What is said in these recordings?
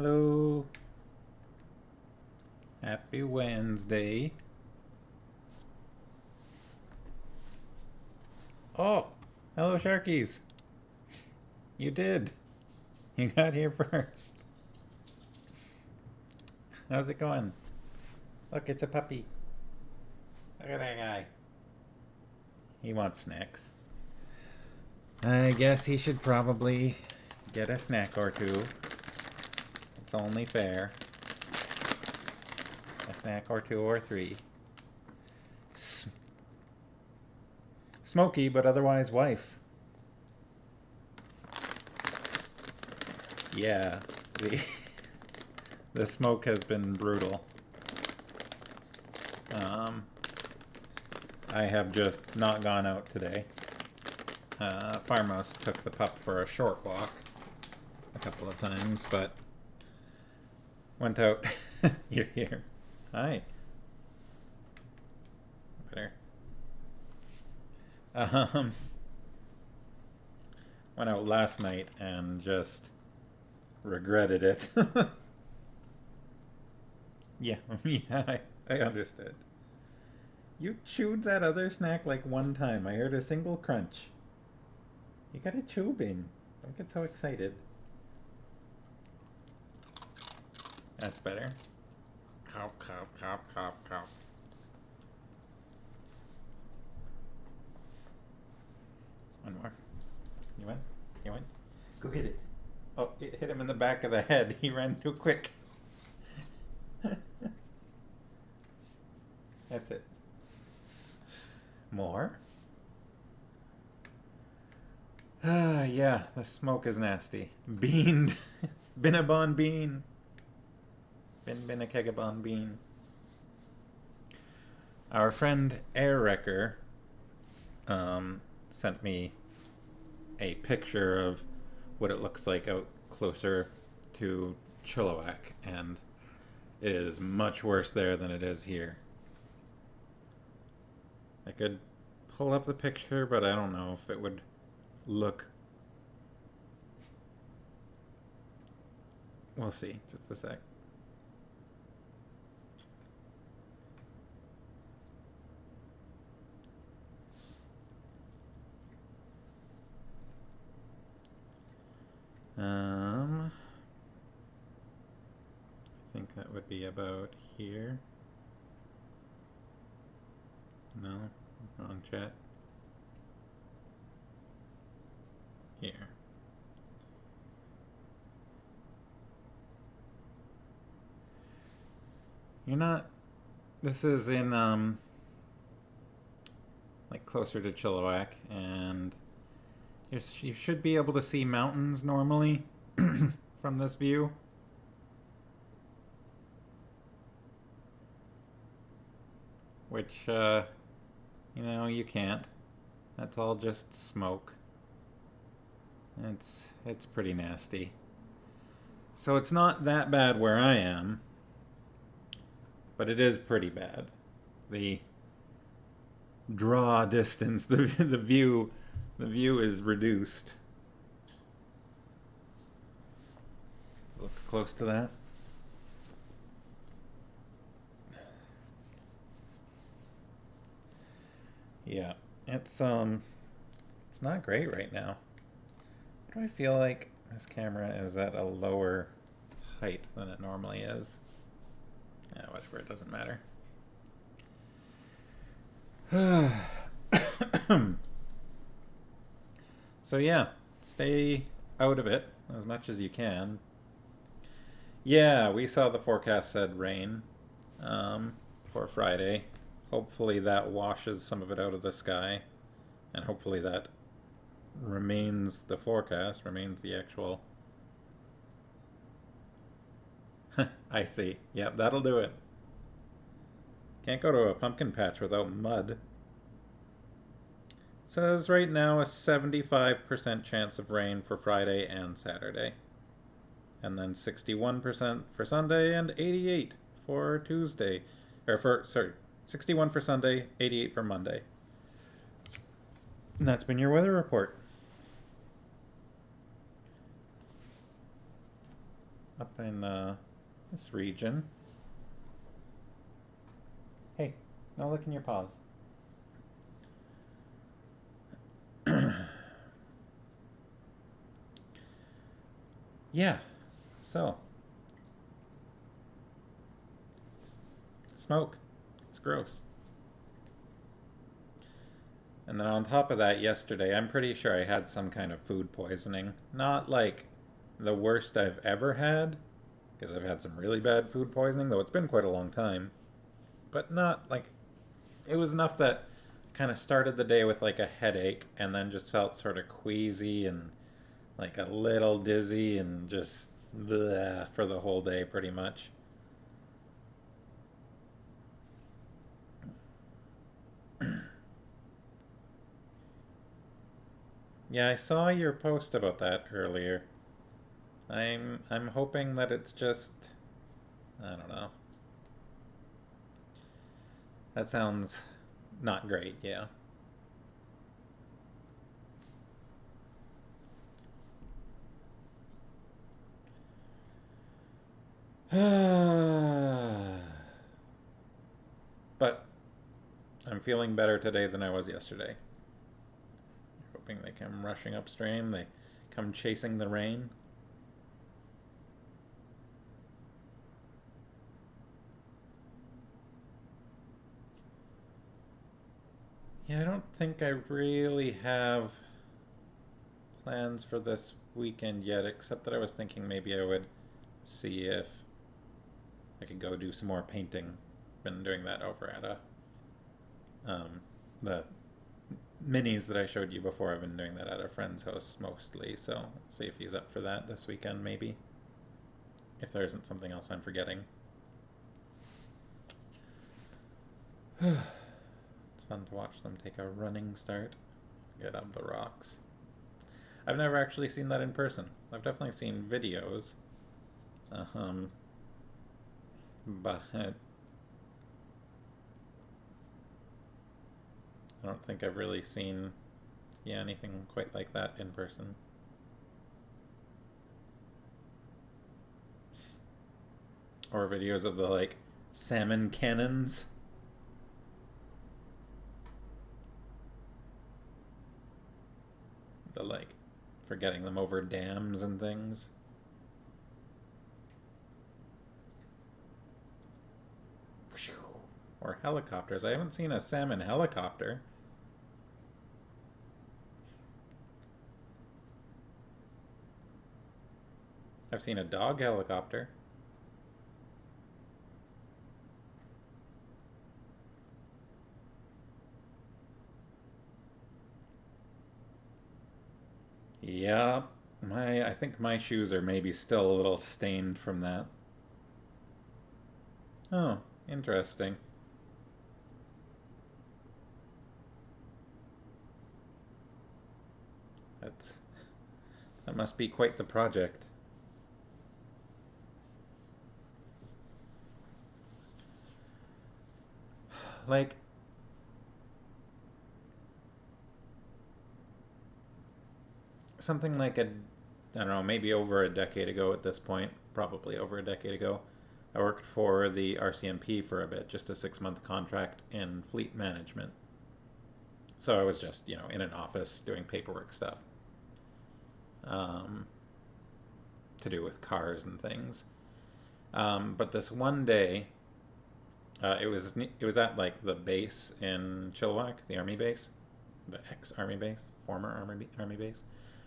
Hello. Happy Wednesday. Oh, hello, Sharkies. You did. You got here first. How's it going? Look, it's a puppy. Look at that guy. He wants snacks. I guess he should probably get a snack or two. It's only fair. A snack or two or three. Smoky, but otherwise wife. Yeah, the smoke has been brutal. I have just not gone out today. Farmhouse took the pup for a short walk a couple of times, but went out. You're here. Hi. Better. Went out last night and just regretted it. Yeah, yeah, I understood. You chewed that other snack like one time. I heard a single crunch. You gotta chew, Bing. Don't get so excited. That's better. Cop, cop, cop, cop, cop. One more. You went? You went? Go get it. Oh, it hit him in the back of the head. He ran too quick. That's it. More? Yeah, the smoke is nasty. Beaned. Binnabon bean. Bin a kegabon bean. Our friend Air Wrecker sent me a picture of what it looks like out closer to Chilliwack, and it is much worse there than it is here. I could pull up the picture, but I don't know if it would look. We'll see. Just a sec. I think that would be about here. No, wrong chat. Here. You're not. This is in like closer to Chilliwack, and you should be able to see mountains normally from this view. Which, you know, you can't. That's all just smoke. It's pretty nasty. So it's not that bad where I am, but it is pretty bad. The draw distance, the view is reduced. Look close to that. Yeah, it's not great right now. Why do I feel like this camera is at a lower height than it normally is? Yeah, whatever, it doesn't matter. So yeah, stay out of it as much as you can. Yeah, we saw the forecast said rain for Friday. Hopefully that washes some of it out of the sky, and hopefully that remains the forecast, remains the actual. I see. Yep, that'll do it. Can't go to a pumpkin patch without mud. It says right now a 75% chance of rain for Friday and Saturday. And then 61% for Sunday and 88 for Tuesday. 61 for Sunday, 88 for Monday. And that's been your weather report. A up in this region. Hey, no licking your paws. Yeah, so smoke. It's gross. And then on top of that, yesterday, I'm pretty sure I had some kind of food poisoning. Not like the worst I've ever had, because I've had some really bad food poisoning, though it's been quite a long time. But not like, it was enough that kind of started the day with like a headache and then just felt sort of queasy and like a little dizzy and just bleh for the whole day pretty much. Yeah, I saw your post about that earlier. I'm hoping that it's just I don't know. That sounds not great, yeah. But I'm feeling better today than I was yesterday. Hoping they come rushing upstream, they come chasing the rain. Yeah, I don't think I really have plans for this weekend yet, except that I was thinking maybe I would see if I could go do some more painting. Been doing that over at the minis that I showed you before. I've been doing that at a friend's house mostly, so see if he's up for that this weekend maybe. If there isn't something else I'm forgetting. It's fun to watch them take a running start, get up the rocks. I've never actually seen that in person. I've definitely seen videos. But I don't think I've really seen anything quite like that in person. Or videos of the like salmon cannons. The like for getting them over dams and things. Or helicopters. I haven't seen a salmon helicopter. I've seen a dog helicopter. Yeah, I think my shoes are maybe still a little stained from that. Oh, interesting. That's that must be quite the project. Like something like I don't know, maybe over a decade ago at this point, probably over a decade ago, I worked for the RCMP for a bit, just a 6-month contract in fleet management. So I was just, in an office doing paperwork stuff um, to do with cars and things. But this one day, it was at like the base in Chilliwack, the army base, the ex-army base, former army base.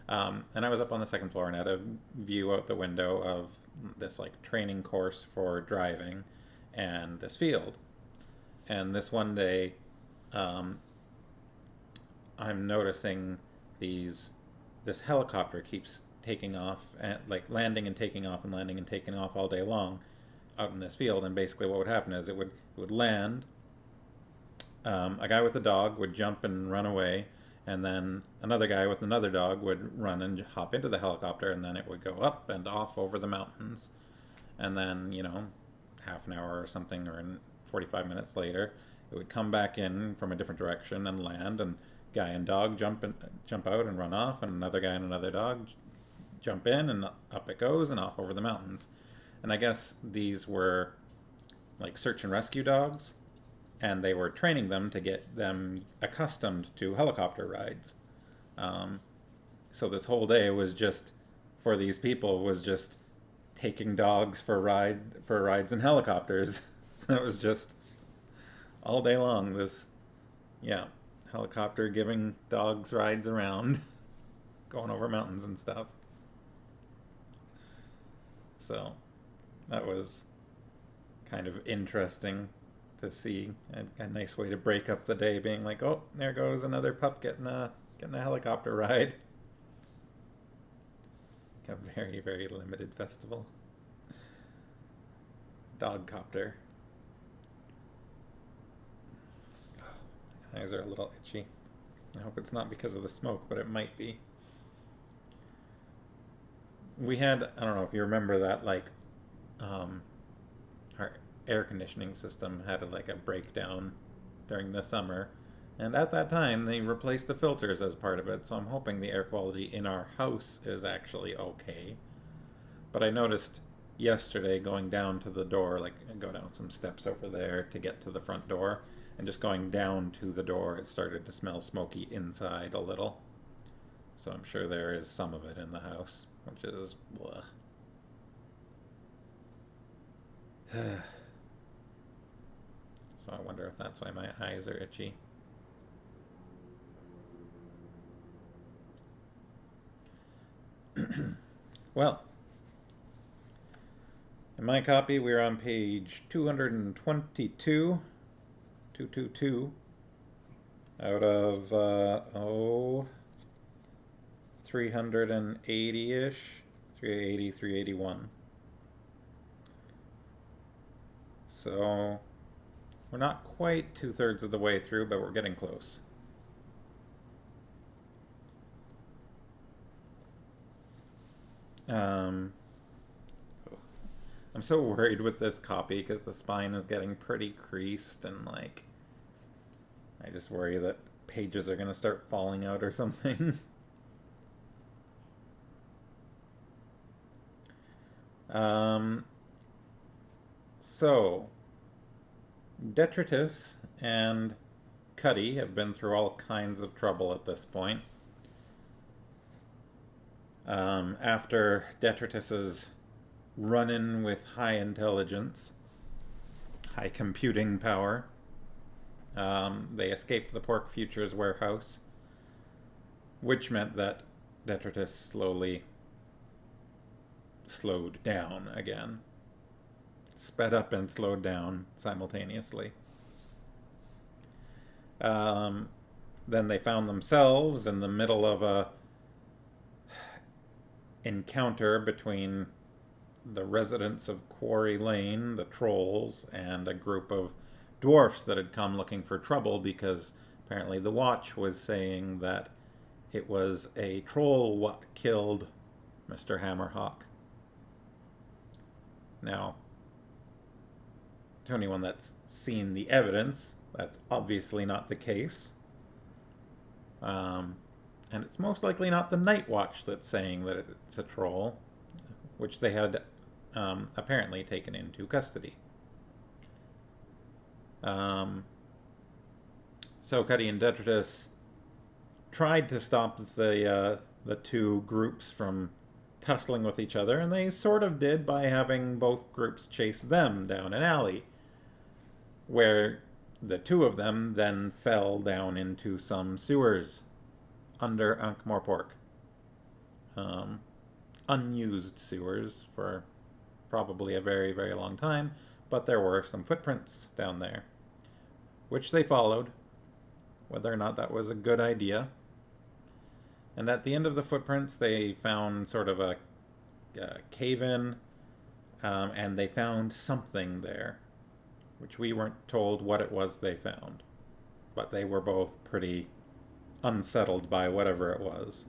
And I was up on the second floor and had a view out the window of this like training course for driving and this field. And this one day, um, I'm noticing this helicopter keeps taking off and like landing and taking off and landing and taking off all day long out in this field. And basically, what would happen is it would land. A guy with a dog would jump and run away, and then another guy with another dog would run and hop into the helicopter, and then it would go up and off over the mountains. And then, half an hour or something, or 45 minutes later, it would come back in from a different direction and land, and guy and dog jump out and run off, and another guy and another dog jump in, and up it goes and off over the mountains. And I guess these were like search and rescue dogs, and they were training them to get them accustomed to helicopter rides. Um, so this whole day was just for these people was just taking dogs for rides in helicopters. So it was just all day long this, yeah, helicopter giving dogs rides around, going over mountains and stuff. So that was kind of interesting to see. A nice way to break up the day, being like, oh, there goes another pup getting a helicopter ride. A very, very limited festival. Dog copter. My eyes are a little itchy. I hope it's not because of the smoke, but it might be. We had, I don't know if you remember that, like, our air conditioning system had like a breakdown during the summer. And at that time, they replaced the filters as part of it, so I'm hoping the air quality in our house is actually okay. But I noticed yesterday going down to the door, like I go down some steps over there to get to the front door, and just going down to the door, it started to smell smoky inside a little. So I'm sure there is some of it in the house, which is bleh. So I wonder if that's why my eyes are itchy. Well, in my copy, we're on page 222, 222, out of, 380-ish, 380, 381. So, we're not quite 2/3 of the way through, but we're getting close. I'm so worried with this copy because the spine is getting pretty creased, and like I just worry that pages are gonna start falling out or something. So Detritus and Cuddy have been through all kinds of trouble at this point. After Detritus's run-in with high intelligence, high computing power, they escaped the Pork Futures warehouse, which meant that Detritus slowly slowed down again. Sped up and slowed down simultaneously. Then they found themselves in the middle of a encounter between the residents of Quarry Lane, the trolls, and a group of dwarfs that had come looking for trouble because apparently the Watch was saying that it was a troll what killed Mr. Hammerhawk. Now, to anyone that's seen the evidence, that's obviously not the case. And it's most likely not the Night Watch that's saying that it's a troll, which they had apparently taken into custody. So Cuddy and Detritus tried to stop the two groups from tussling with each other, and they sort of did by having both groups chase them down an alley, where the two of them then fell down into some sewers under Ankh-Morpork. Unused sewers for probably a very, very long time, but there were some footprints down there, which they followed, whether or not that was a good idea. And at the end of the footprints, they found sort of a cave-in, and they found something there, which we weren't told what it was they found. But they were both pretty unsettled by whatever it was.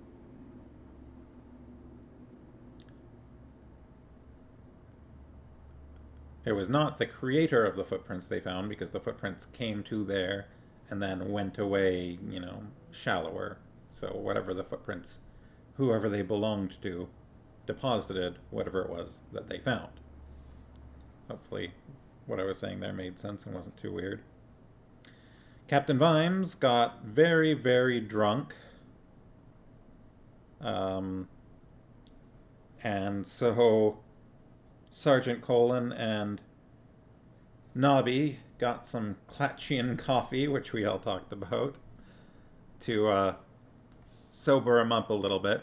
It was not the creator of the footprints they found, because the footprints came to there and then went away, shallower. So whatever the footprints, whoever they belonged to, deposited whatever it was that they found. Hopefully what I was saying there made sense and wasn't too weird. Captain Vimes got very, very drunk. And so Sergeant Colin and Nobby got some Clatchian coffee, which we all talked about, to sober him up a little bit.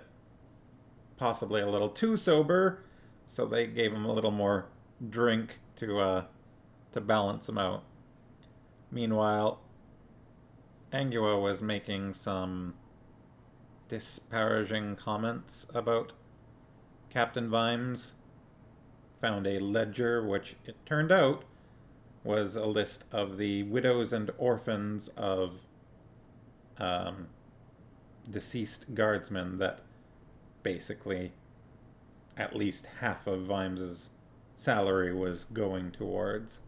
Possibly a little too sober, so they gave him a little more drink to balance him out. Meanwhile, Angua was making some disparaging comments about Captain Vimes. Found a ledger, which it turned out was a list of the widows and orphans of deceased guardsmen that basically at least half of Vimes's salary was going towards.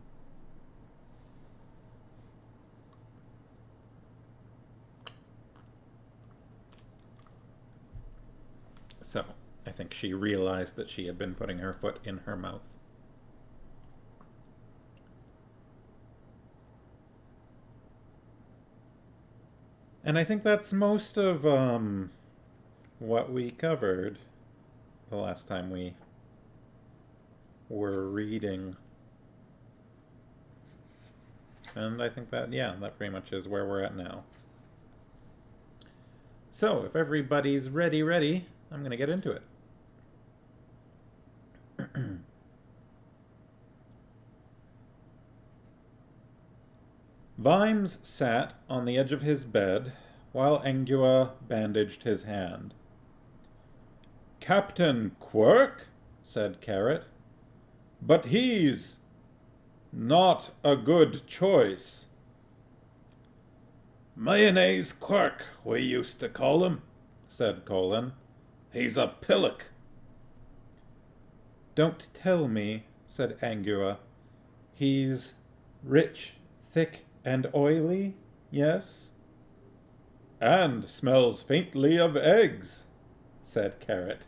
So, I think she realized that she had been putting her foot in her mouth. And I think that's most of what we covered the last time we were reading. And I think that, yeah, that pretty much is where we're at now. So, if everybody's ready, I'm going to get into it. Vimes sat on the edge of his bed while Angua bandaged his hand. "Captain Quirk," said Carrot, "but he's not a good choice." "Mayonnaise Quirk, we used to call him," said Colin. "He's a pillock." "Don't tell me," said Angua. "He's rich, thick, and oily, yes?" "And smells faintly of eggs," said Carrot.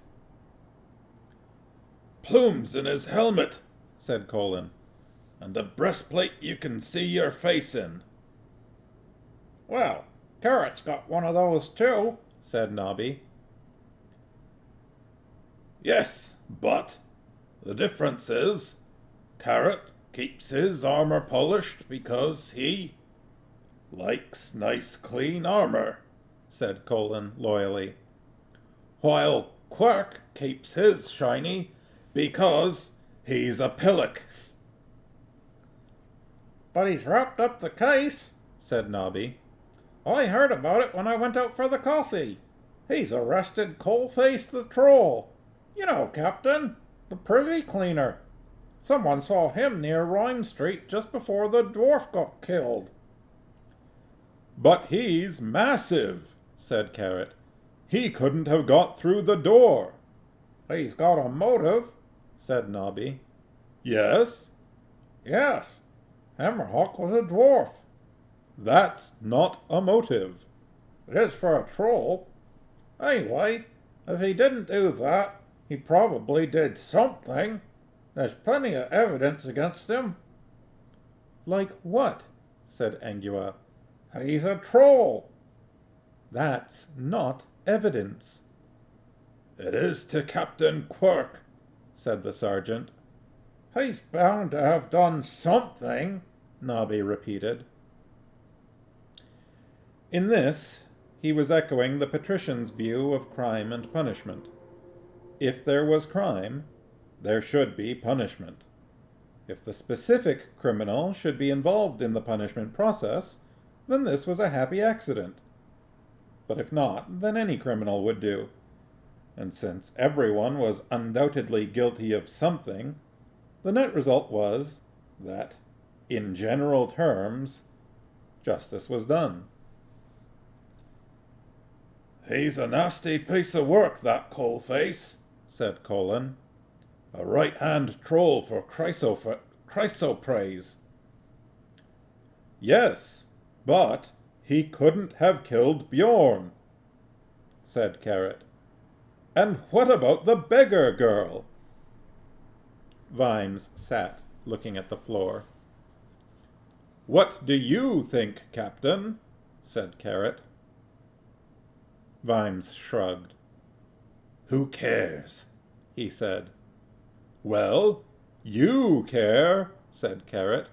"Plumes in his helmet," said Colin, "and a breastplate you can see your face in." "Well, Carrot's got one of those too," said Nobby. "Yes, but the difference is, Carrot keeps his armor polished because he likes nice clean armor," said Colin loyally, "while Quirk keeps his shiny because he's a pillock." "But he's wrapped up the case," said Nobby. "I heard about it when I went out for the coffee. He's arrested Coalface the Troll. You know, Captain, the privy cleaner. Someone saw him near Rhyme Street just before the dwarf got killed." "But he's massive," said Carrot. "He couldn't have got through the door." "He's got a motive," said Nobby. "Yes?" "Yes. Hammerhawk was a dwarf." "That's not a motive." "It is for a troll. Anyway, if he didn't do that, he probably did something. There's plenty of evidence against him." "Like what?" said Angua. "He's a troll." "That's not evidence." "It is to Captain Quirk," said the sergeant. "He's bound to have done something," Nobby repeated. In this, he was echoing the patrician's view of crime and punishment. If there was crime, there should be punishment. If the specific criminal should be involved in the punishment process, then this was a happy accident. But if not, then any criminal would do. And since everyone was undoubtedly guilty of something, the net result was that, in general terms, justice was done. "He's a nasty piece of work, that Coalface," said Colin. "A right-hand troll for chrysoprase." "Yes, but he couldn't have killed Bjorn," said Carrot. "And what about the beggar girl?" Vimes sat looking at the floor. "What do you think, Captain?" said Carrot. Vimes shrugged. "Who cares?" he said. "Well, you care," said Carrot.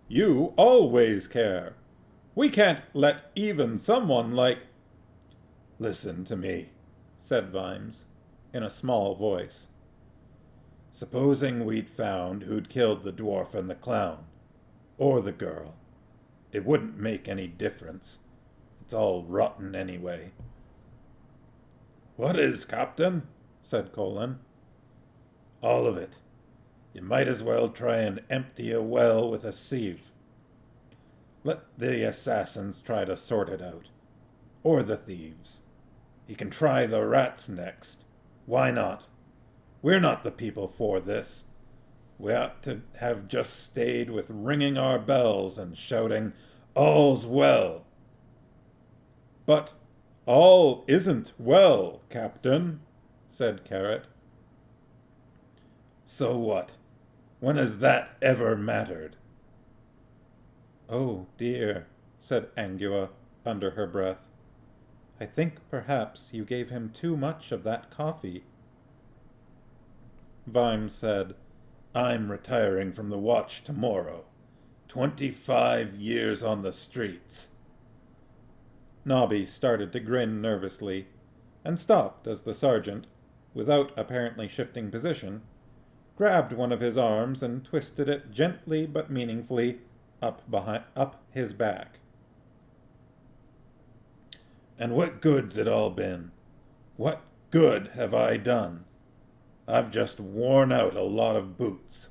"You always care. We can't let even someone like—" "Listen to me," said Vimes, in a small voice. "Supposing we'd found who'd killed the dwarf and the clown, or the girl. It wouldn't make any difference. It's all rotten anyway." "What is, Captain?" said Colin. "All of it. You might as well try and empty a well with a sieve. Let the assassins try to sort it out. Or the thieves. You can try the rats next. Why not? We're not the people for this. We ought to have just stayed with ringing our bells and shouting, 'All's well.'" "But all isn't well, Captain," said Carrot. "So what? When has that ever mattered?" "Oh, dear," said Angua under her breath. "I think perhaps you gave him too much of that coffee." Vimes said, "I'm retiring from the watch tomorrow. 25 years on the streets." Nobby started to grin nervously, and stopped as the sergeant, without apparently shifting position, grabbed one of his arms and twisted it gently but meaningfully up his back. "And what good's it all been? What good have I done? I've just worn out a lot of boots.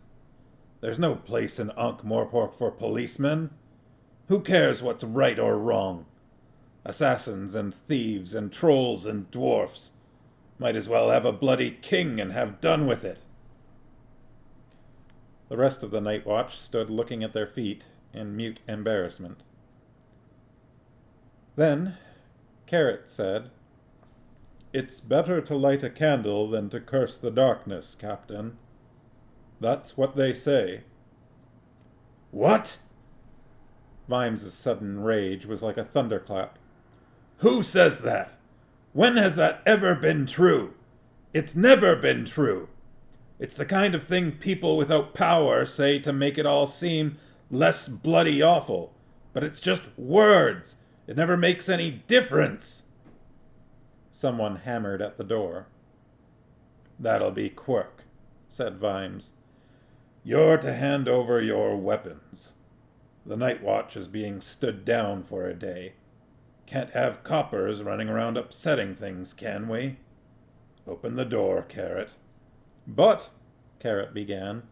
There's no place in Ankh-Morpork for policemen. Who cares what's right or wrong? Assassins and thieves and trolls and dwarfs. Might as well have a bloody king and have done with it." The rest of the night watch stood looking at their feet in mute embarrassment. Then Carrot said, "It's better to light a candle than to curse the darkness, Captain. That's what they say." "What?" Vimes's sudden rage was like a thunderclap. "Who says that? When has that ever been true? It's never been true. It's the kind of thing people without power say to make it all seem less bloody awful. But it's just words. It never makes any difference." Someone hammered at the door. "That'll be Quirk," said Vimes. "You're to hand over your weapons. The night watch is being stood down for a day. Can't have coppers running around upsetting things, can we? Open the door, Carrot." "But," Carrot began.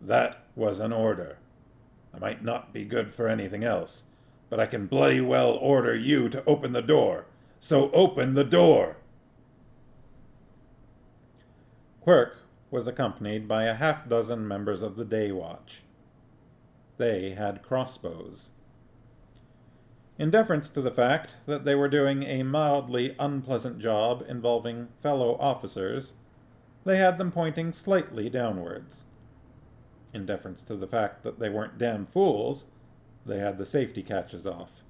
"That was an order. I might not be good for anything else, but I can bloody well order you to open the door. So open the door." Quirk was accompanied by a half-dozen members of the day watch. They had crossbows. In deference to the fact that they were doing a mildly unpleasant job involving fellow officers, they had them pointing slightly downwards. In deference to the fact that they weren't damn fools, they had the safety catches off.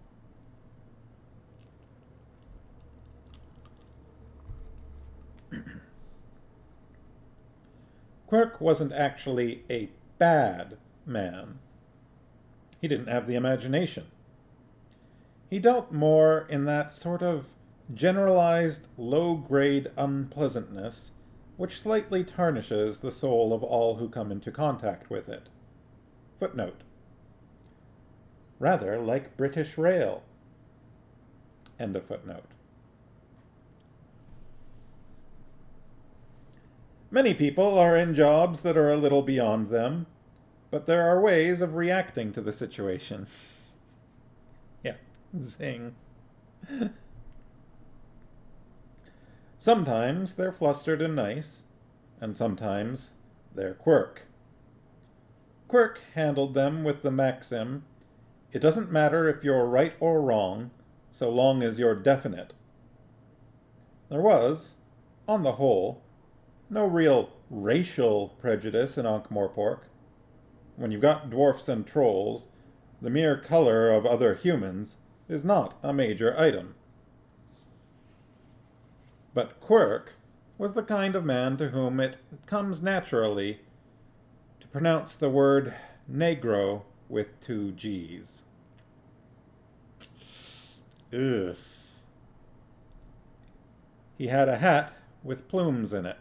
Quirk wasn't actually a bad man. He didn't have the imagination. He dealt more in that sort of generalized, low-grade unpleasantness which slightly tarnishes the soul of all who come into contact with it. Footnote. Rather like British Rail. End of footnote. Many people are in jobs that are a little beyond them, but there are ways of reacting to the situation. Yeah, zing. Sometimes they're flustered and nice, and sometimes they're Quirk. Quirk handled them with the maxim, "It doesn't matter if you're right or wrong, so long as you're definite." There was, on the whole, no real racial prejudice in Ankh-Morpork. when you've got dwarfs and trolls, the mere color of other humans is not a major item. But Quirk was the kind of man to whom it comes naturally to pronounce the word negro with 2 G's. Ugh. He had a hat with plumes in it.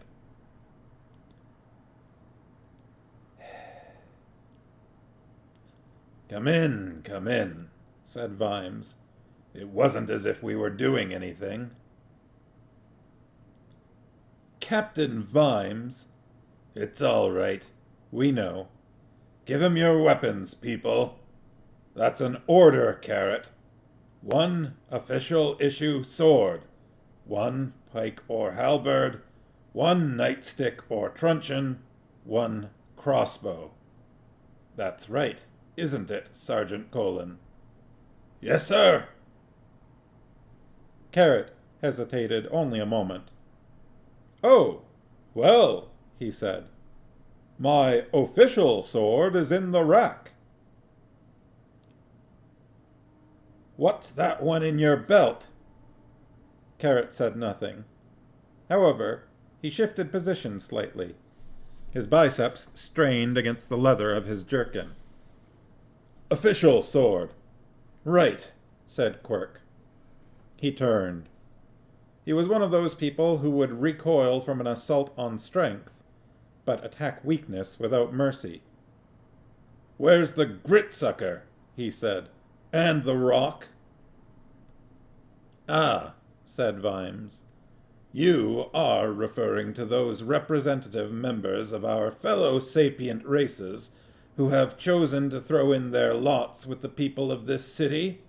Come in, said Vimes. It wasn't as if we were doing anything. Captain Vimes. It's all right. We know. Give him your weapons, people. That's an order, Carrot. 1 official issue sword, 1 pike or halberd, 1 nightstick or truncheon, 1 crossbow. That's right, isn't it, Sergeant Colon? Yes, sir. Carrot hesitated only a moment. Oh, well, he said. My official sword is in the rack. What's that one in your belt? Carrot said nothing. However, he shifted position slightly. His biceps strained against the leather of his jerkin. Official sword. Right, said Quirk. He turned. He was one of those people who would recoil from an assault on strength, but attack weakness without mercy. Where's the grit-sucker? He said. And the rock? Ah, said Vimes. You are referring to those representative members of our fellow sapient races who have chosen to throw in their lots with the people of this city?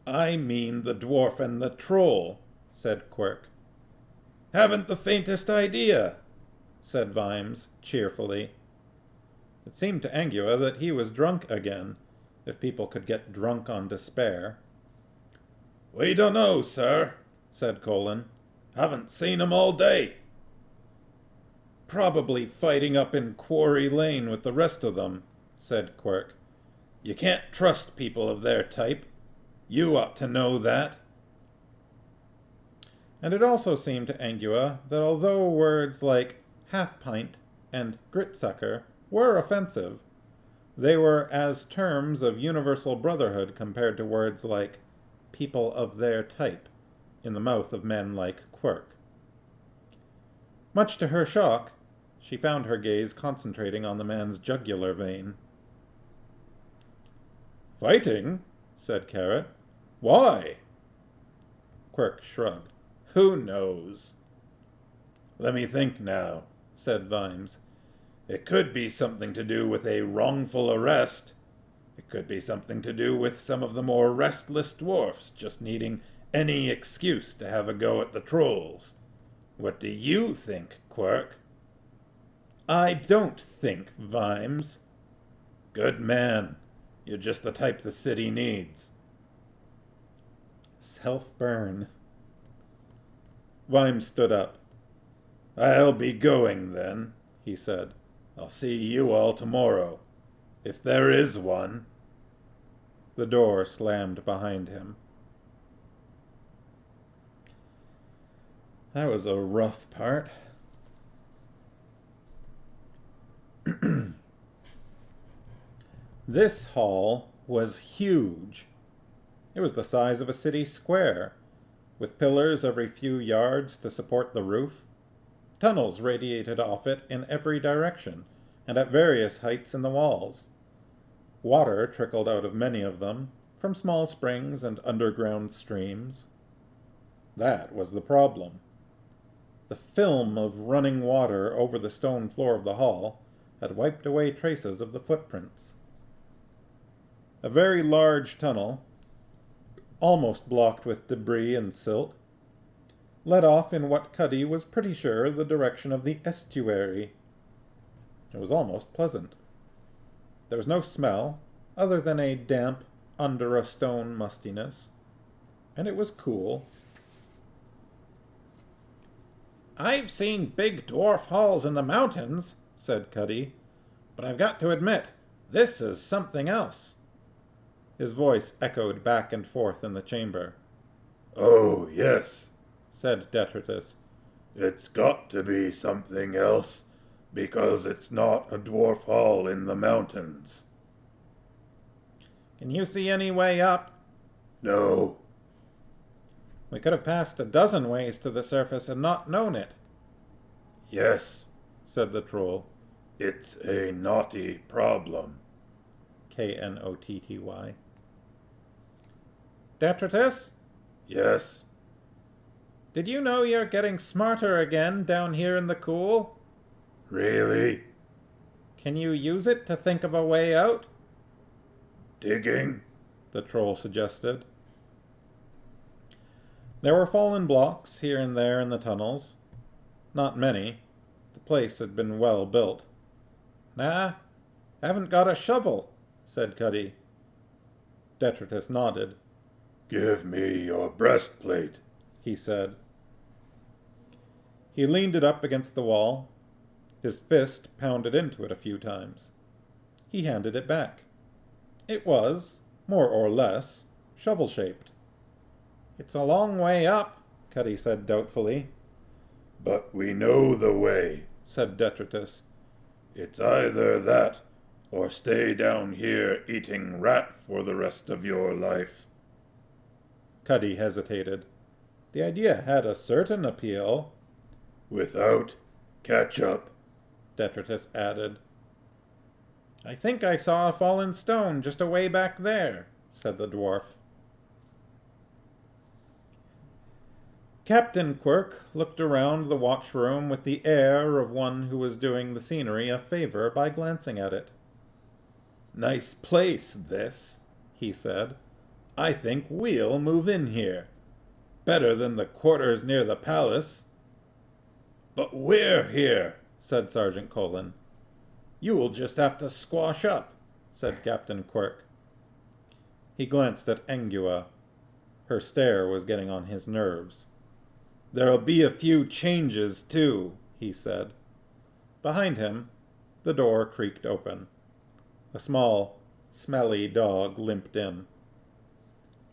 I mean the dwarf and the troll, said Quirk. Haven't the faintest idea, said Vimes cheerfully. It seemed to Angua that he was drunk again, if people could get drunk on despair. We don't know, sir, said Colon. Haven't seen 'em all day. Probably fighting up in Quarry Lane with the rest of them, said Quirk. You can't trust people of their type. You ought to know that. And it also seemed to Angua that although words like half-pint and grit-sucker were offensive, they were as terms of universal brotherhood compared to words like people of their type in the mouth of men like Quirk. Much to her shock, she found her gaze concentrating on the man's jugular vein. Fighting? said Carrot. Why? Quirk shrugged. Who knows? Let me think now, said Vimes. It could be something to do with a wrongful arrest. It could be something to do with some of the more restless dwarfs just needing any excuse to have a go at the trolls. What do you think, Quirk? I don't think, Vimes. Good man. You're just the type the city needs. Self-burn. Vimes stood up. I'll be going, then, he said. I'll see you all tomorrow, if there is one. The door slammed behind him. That was a rough part. This hall was huge. It was the size of a city square, with pillars every few yards to support the roof. Tunnels radiated off it in every direction, and at various heights in the walls. Water trickled out of many of them, from small springs and underground streams. That was the problem. The film of running water over the stone floor of the hall had wiped away traces of the footprints. A very large tunnel, almost blocked with debris and silt, led off in what Cuddy was pretty sure the direction of the estuary. It was almost pleasant. There was no smell, other than a damp, under-a-stone mustiness, and it was cool. I've seen big dwarf halls in the mountains, said Cuddy, But I've got to admit, this is something else. His voice echoed back and forth in the chamber. Oh, yes, said Detritus. it's got to be something else, because it's not a dwarf hall in the mountains. Can you see any way up? No. We could have passed a dozen ways to the surface and not known it. Yes, said the troll. it's a knotty problem. Knotty. Detritus? Yes, Did you know you're getting smarter again down here in the cool? really? Can you use it to think of a way out? Digging? The troll suggested. There were fallen blocks here and there in the tunnels. Not many. The place had been well built. Nah, haven't got a shovel, said Cuddy. Detritus nodded. Give me your breastplate, he said. He leaned it up against the wall. His fist pounded into it a few times. He handed it back. It was, more or less, shovel-shaped. It's a long way up, Cuddy said doubtfully. But we know the way, said Detritus. It's either that, or stay down here eating rat for the rest of your life. Cuddy hesitated. The idea had a certain appeal. Without ketchup, Detritus added. I think I saw a fallen stone just away back there, said the dwarf. Captain Quirk looked around the watchroom with the air of one who was doing the scenery a favor by glancing at it. Nice place, this, he said. I think we'll move in here. Better than the quarters near the palace. But we're here, said Sergeant Colin. You'll just have to squash up, said Captain Quirk. He glanced at Angua. Her stare was getting on his nerves. There'll be a few changes, too, he said. Behind him, the door creaked open. A small, smelly dog limped in.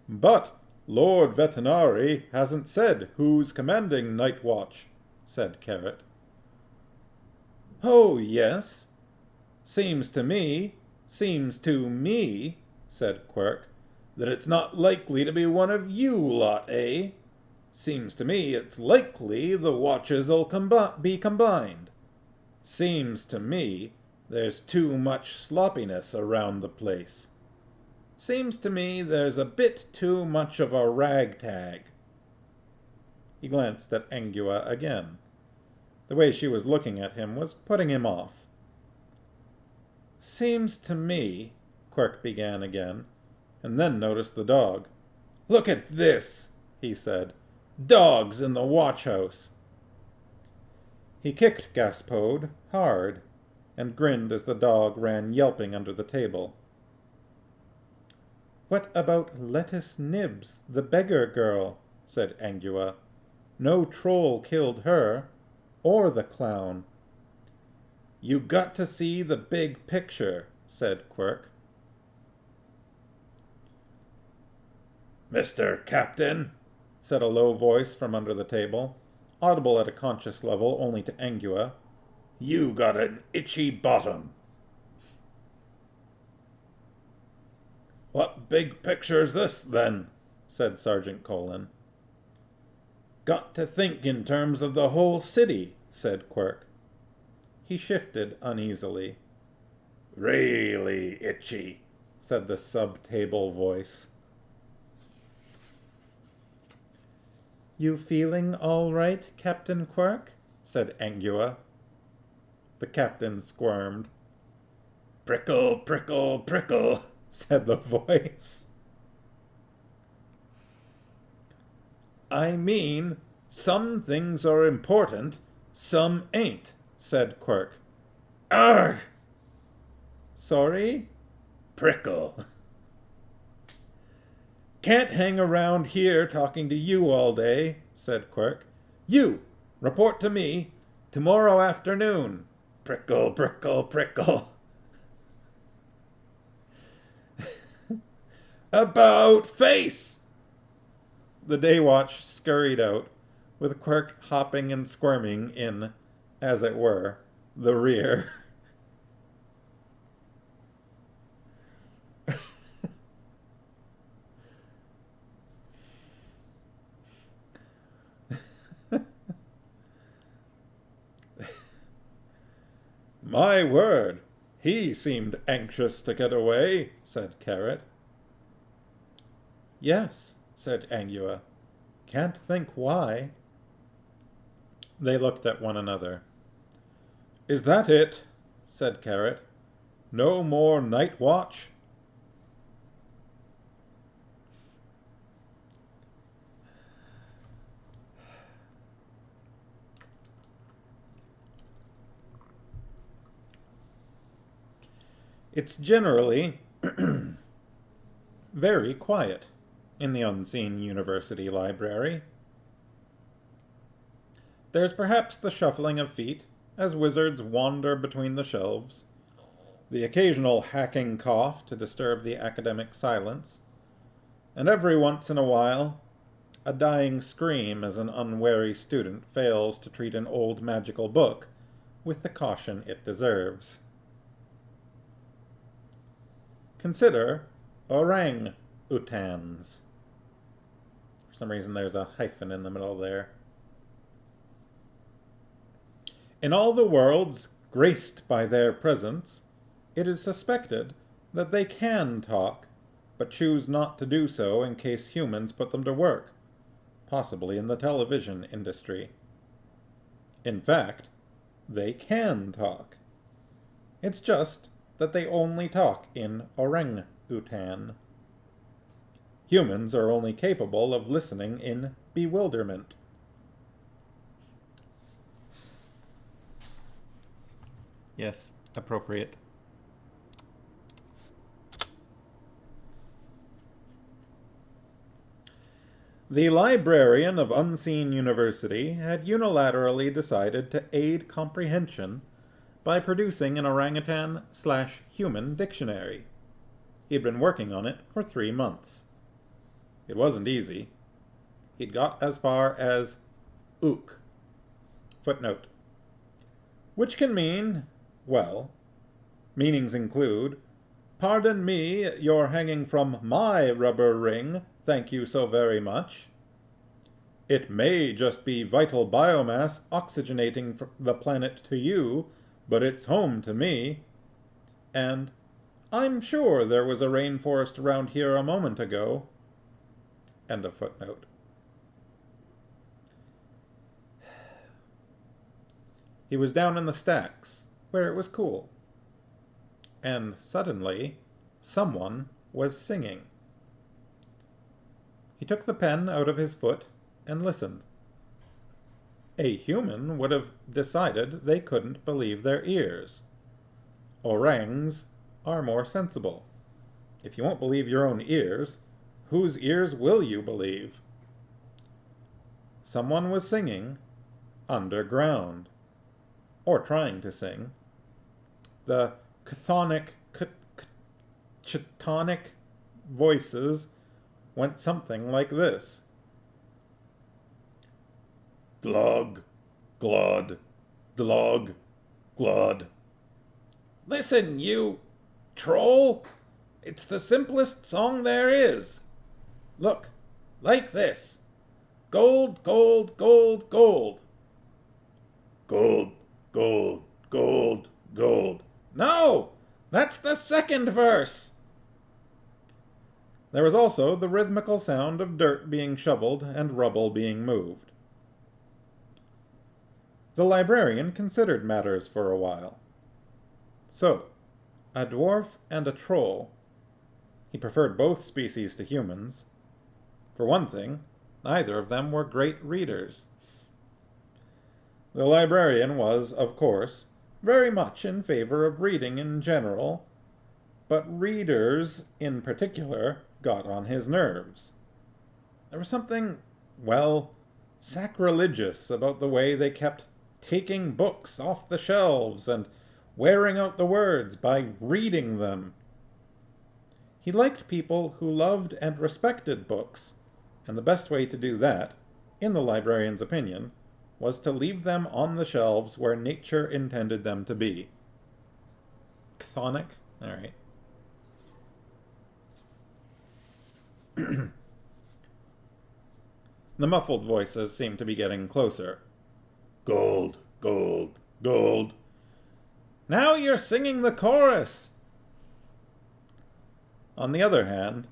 But Lord Vetinari hasn't said who's commanding Night Watch, said Carrot. Oh, yes. Seems to me, said Quirk, that it's not likely to be one of you lot, eh? Seems to me it's likely the watches'll be combined. Seems to me there's too much sloppiness around the place. Seems to me there's a bit too much of a ragtag. He glanced at Angua again. The way she was looking at him was putting him off. Seems to me, Quirk began again, and then noticed the dog. Look at this, he said. Dogs in the watch-house. He kicked Gaspode hard, and grinned as the dog ran yelping under the table. What about Lettuce Nibs, the beggar girl? Said Angua. No troll killed her, or the clown. You got to see the big picture, said Quirk. Mr. Captain, said a low voice from under the table, audible at a conscious level only to Angua. You got an itchy bottom. What big picture's this, then? Said Sergeant Colin. Got to think in terms of the whole city, said Quirk. He shifted uneasily. Really itchy, said the sub-table voice. You feeling all right, Captain Quirk? Said Angua. The captain squirmed. Prickle, prickle, prickle, said the voice. I mean, some things are important, some ain't, said Quirk. Arg! Sorry? Prickle. Can't hang around here talking to you all day, said Quirk. You, report to me, tomorrow afternoon. Prickle, prickle, prickle. About face! The day watch scurried out, with Quirk hopping and squirming in, as it were, the rear. My word, he seemed anxious to get away, said Carrot. Yes, said Angua. Can't think why. They looked at one another. Is that it? Said Carrot. No more night watch? It's generally very quiet in the Unseen University Library. There's perhaps the shuffling of feet as wizards wander between the shelves, the occasional hacking cough to disturb the academic silence, and every once in a while, a dying scream as an unwary student fails to treat an old magical book with the caution it deserves. Consider orang-utans. For some reason there's a hyphen in the middle there. In all the worlds graced by their presence, it is suspected that they can talk, but choose not to do so in case humans put them to work, possibly in the television industry. In fact, they can talk. It's just that they only talk in orang-utan. Humans are only capable of listening in bewilderment. Yes, appropriate. The librarian of Unseen University had unilaterally decided to aid comprehension by producing an orangutan/human dictionary. He'd been working on it for 3 months. It wasn't easy. He'd got as far as ook. Footnote. Which can mean, well, meanings include, pardon me, you're hanging from my rubber ring, thank you so very much. It may just be vital biomass oxygenating the planet to you, but it's home to me. And I'm sure there was a rainforest around here a moment ago. End of footnote. He was down in the stacks, where it was cool. And suddenly, someone was singing. He took the pen out of his foot and listened. A human would have decided they couldn't believe their ears. Orangs are more sensible. If you won't believe your own ears, whose ears will you believe? Someone was singing underground. Or trying to sing. The chthonic voices went something like this. Glog, glod, glog, glod. Listen, you troll! It's the simplest song there is. Look, like this. Gold, gold, gold, gold. Gold, gold, gold, gold. No! That's the second verse! There was also the rhythmical sound of dirt being shoveled and rubble being moved. The librarian considered matters for a while. So, a dwarf and a troll. He preferred both species to humans. For one thing, neither of them were great readers. The librarian was, of course, very much in favor of reading in general, but readers, in particular, got on his nerves. There was something, well, sacrilegious about the way they kept taking books off the shelves and wearing out the words by reading them. He liked people who loved and respected books, and the best way to do that, in the librarian's opinion, was to leave them on the shelves where nature intended them to be. Chthonic? Alright. The muffled voices seem to be getting closer. Gold, gold, gold. Now you're singing the chorus! On the other hand,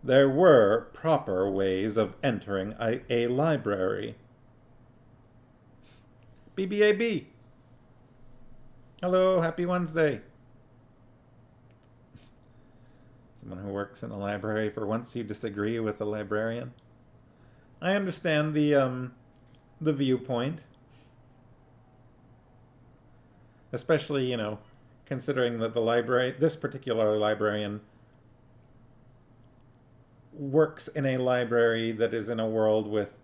there were proper ways of entering a library. BBAB. Hello, happy Wednesday. Someone who works in a library, for once you disagree with the librarian. I understand the viewpoint. Especially, considering that this particular librarian works in a library that is in a world with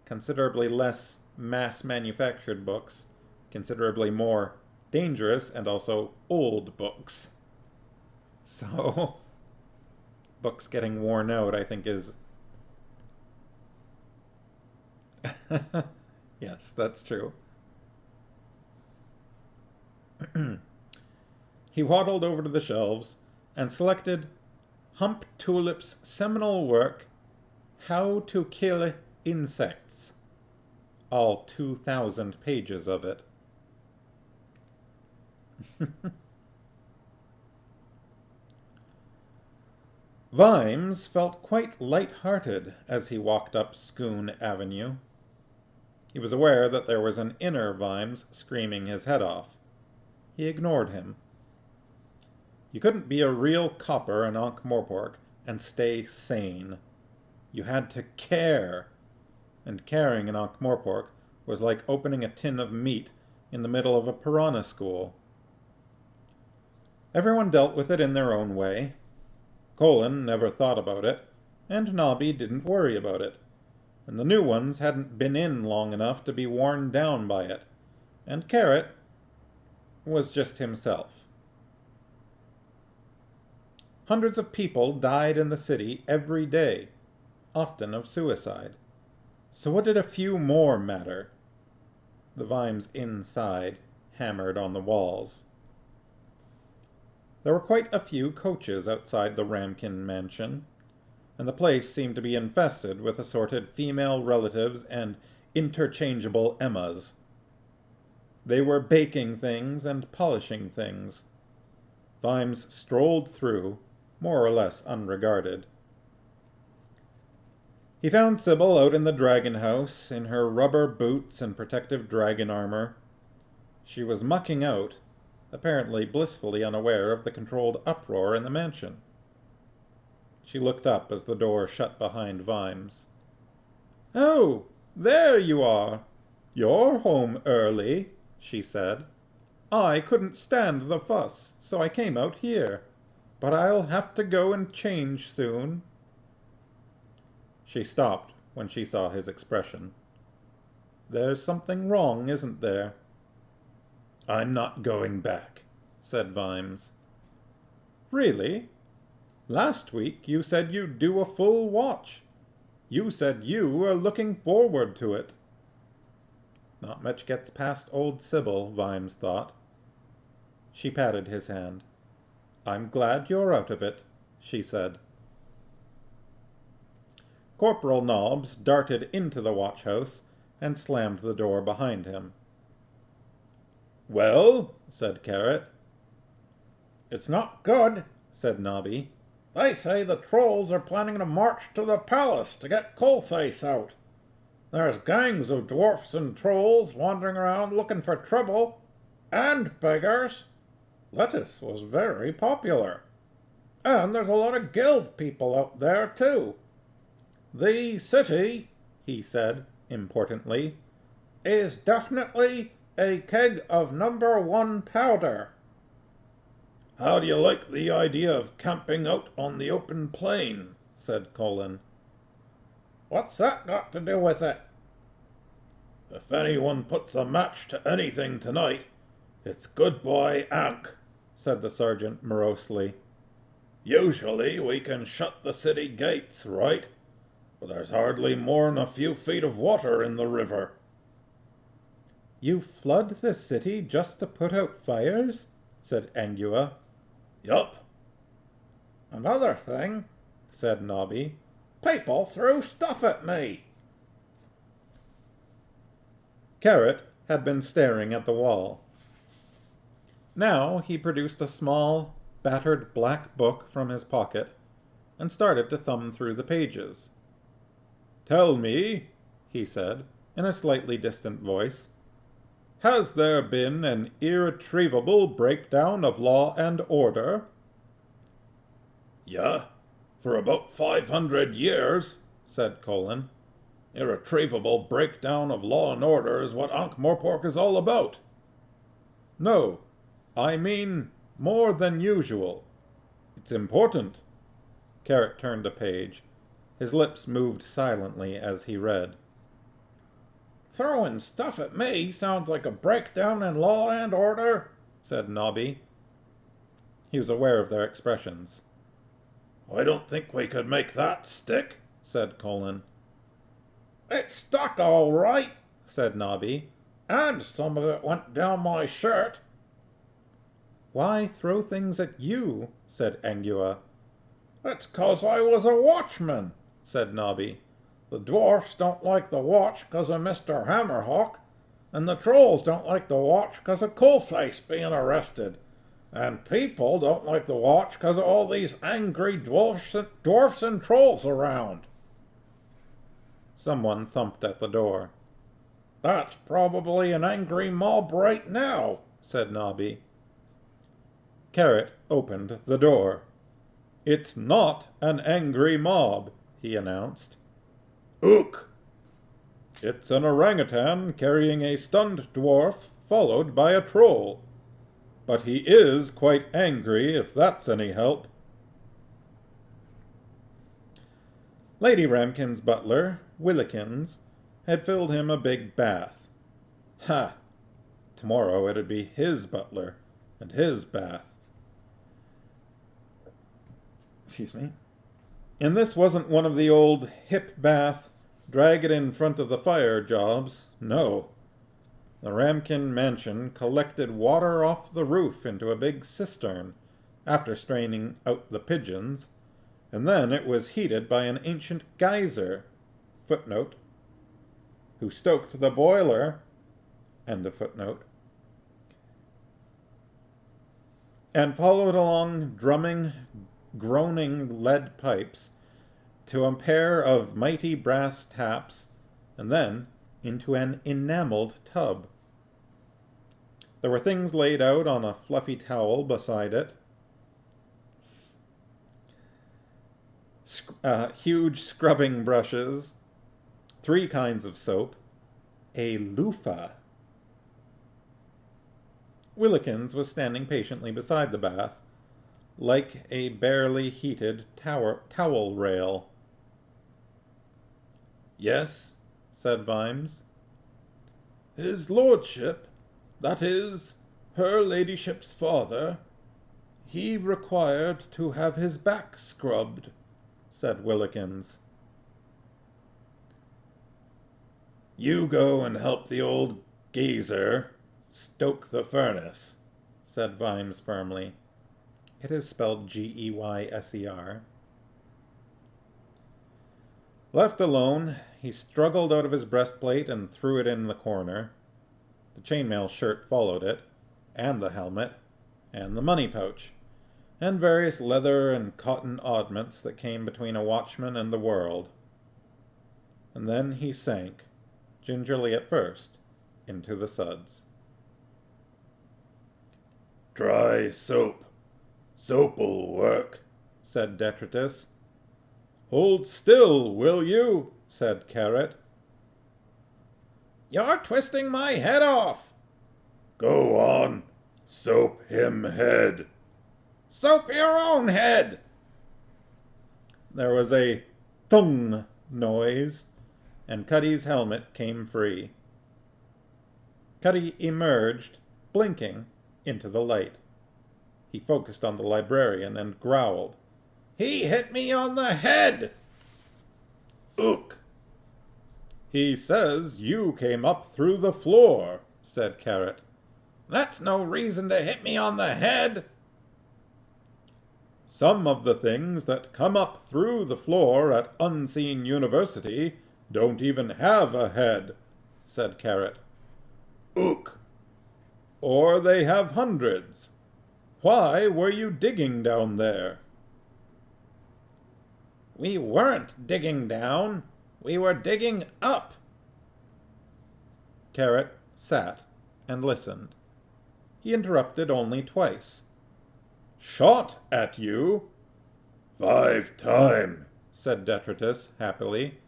considerably less mass-manufactured books, considerably more dangerous and also old books. So, books getting worn out, I think, is... Yes, that's true. He waddled over to the shelves and selected Hump Tulip's seminal work, How to Kill Insects. All 2,000 pages of it. Vimes felt quite light-hearted as he walked up Scoon Avenue. He was aware that there was an inner Vimes screaming his head off. He ignored him. You couldn't be a real copper in Ankh-Morpork and stay sane. You had to care. And caring in Ankh-Morpork was like opening a tin of meat in the middle of a piranha school. Everyone dealt with it in their own way. Colin never thought about it, and Nobby didn't worry about it, and the new ones hadn't been in long enough to be worn down by it, and Carrot was just himself. Hundreds of people died in the city every day, often of suicide. So what did a few more matter? The Vimes inside hammered on the walls. There were quite a few coaches outside the Ramkin mansion, and the place seemed to be infested with assorted female relatives and interchangeable Emmas. They were baking things and polishing things. Vimes strolled through, more or less unregarded. He found Sybil out in the dragon house, in her rubber boots and protective dragon armor. She was mucking out, apparently blissfully unaware of the controlled uproar in the mansion. She looked up as the door shut behind Vimes. "Oh, there you are. You're home early," she said. "I couldn't stand the fuss, so I came out here. But I'll have to go and change soon." She stopped when she saw his expression. "There's something wrong, isn't there?" "I'm not going back," said Vimes. "Really? Last week you said you'd do a full watch. You said you were looking forward to it." Not much gets past old Sybil, Vimes thought. She patted his hand. "I'm glad you're out of it," she said. Corporal Nobbs darted into the watch-house and slammed the door behind him. "Well?" said Carrot. "It's not good," said Nobby. "They say the trolls are planning to march to the palace to get Coalface out. There's gangs of dwarfs and trolls wandering around looking for trouble. And beggars. Lettuce was very popular. And there's a lot of guild people out there, too. The city," he said, importantly, "is definitely a keg of #1 powder." "How do you like the idea of camping out on the open plain?" said Colin. "What's that got to do with it?" "If anyone puts a match to anything tonight, it's goodbye Ankh," said the sergeant morosely. Usually we can shut the city gates, right? But there's hardly more'n a few feet of water in the river. You flood the city just to put out fires? Said Angua. Yup. Another thing, Said Nobby. people threw stuff at me. Carrot had been staring at the wall. Now he produced a small, battered black book from his pocket and started to thumb through the pages. "Tell me," he said, in a slightly distant voice, "has there been an irretrievable breakdown of law and order?" Yeah, for about 500 years, said Colin. Irretrievable breakdown of law and order is what Ankh-Morpork is all about. No, I mean more than usual. It's important. Carrot turned a page. His lips moved silently as he read. Throwing stuff at me sounds like a breakdown in law and order, said Nobby. He was aware of their expressions. I don't think we could make that stick, said Colin. It stuck all right, said Nobby. And some of it went down my shirt. Why throw things at you? Said Angua. It's 'cause I was a watchman, said Nobby. The dwarfs don't like the watch 'cause of Mr. Hammerhawk, and the trolls don't like the watch 'cause of Coalface being arrested, and people don't like the watch 'cause of all these angry dwarfs and trolls around. Someone thumped at the door. That's probably an angry mob right now, said Nobby. Carrot opened the door. It's not an angry mob, he announced. Ook! It's an orangutan carrying a stunned dwarf, followed by a troll. But he is quite angry, if that's any help. Lady Ramkin's butler, Willikins, had filled him a big bath. Ha! Tomorrow it'd be his butler and his bath. Excuse me. And this wasn't one of the old hip bath, drag it in front of the fire jobs. No. The Ramkin mansion collected water off the roof into a big cistern, after straining out the pigeons, and then it was heated by an ancient geyser, footnote, who stoked the boiler, end of footnote, and followed along drumming, groaning lead pipes to a pair of mighty brass taps, and then into an enameled tub. There were things laid out on a fluffy towel beside it. Huge scrubbing brushes, 3 kinds of soap, a loofah. Willikins was standing patiently beside the bath, like a barely heated towel rail. Yes, said Vimes. His lordship, that is, her ladyship's father, he required to have his back scrubbed, said Willikins. You go and help the old geezer stoke the furnace, said Vimes firmly. It is spelled Geyser. Left alone, he struggled out of his breastplate and threw it in the corner. The chainmail shirt followed it, and the helmet, and the money pouch, and various leather and cotton oddments that came between a watchman and the world. And then he sank, gingerly at first, into the suds. Try soap. Soap'll work, said Detritus. Hold still, will you? Said Carrot. You're twisting my head off. Go on. Soap him head. Soap your own head. There was a thung noise, and Cuddy's helmet came free. Cuddy emerged, blinking, into the light. He focused on the librarian and growled, He hit me on the head! Ook! He says you came up through the floor, said Carrot. That's no reason to hit me on the head! Some of the things that come up through the floor at Unseen University don't even have a head, said Carrot. Ook! Or they have hundreds. Why were you digging down there? We weren't digging down. We were digging up. Carrot sat and listened. He interrupted only twice. Shot at you? 5 times, said Detritus happily.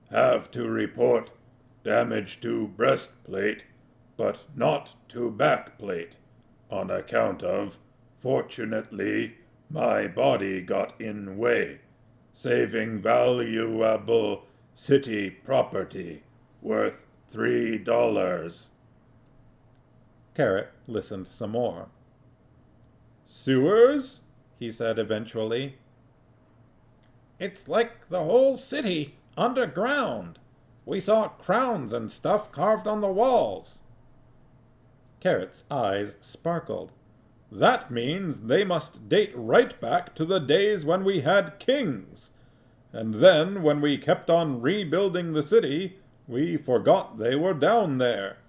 Have to report damage to breastplate, but not to backplate, on account of, fortunately, my body got in way, saving valuable city property worth $3. Carrot listened some more. Sewers? He said eventually. It's like the whole city underground. We saw crowns and stuff carved on the walls. Carrot's eyes sparkled. That means they must date right back to the days when we had kings. And then, when we kept on rebuilding the city, we forgot they were down there.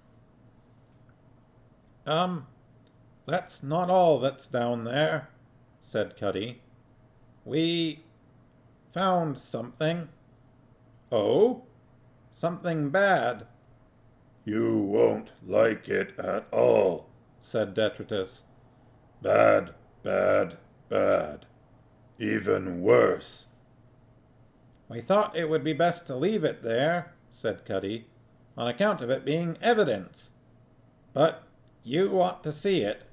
That's not all that's down there, said Cuddy. We found something. Oh? Something bad. You won't like it at all, said Detritus. Bad, bad, bad. Even worse. We thought it would be best to leave it there, said Cuddy, on account of it being evidence. But you ought to see it.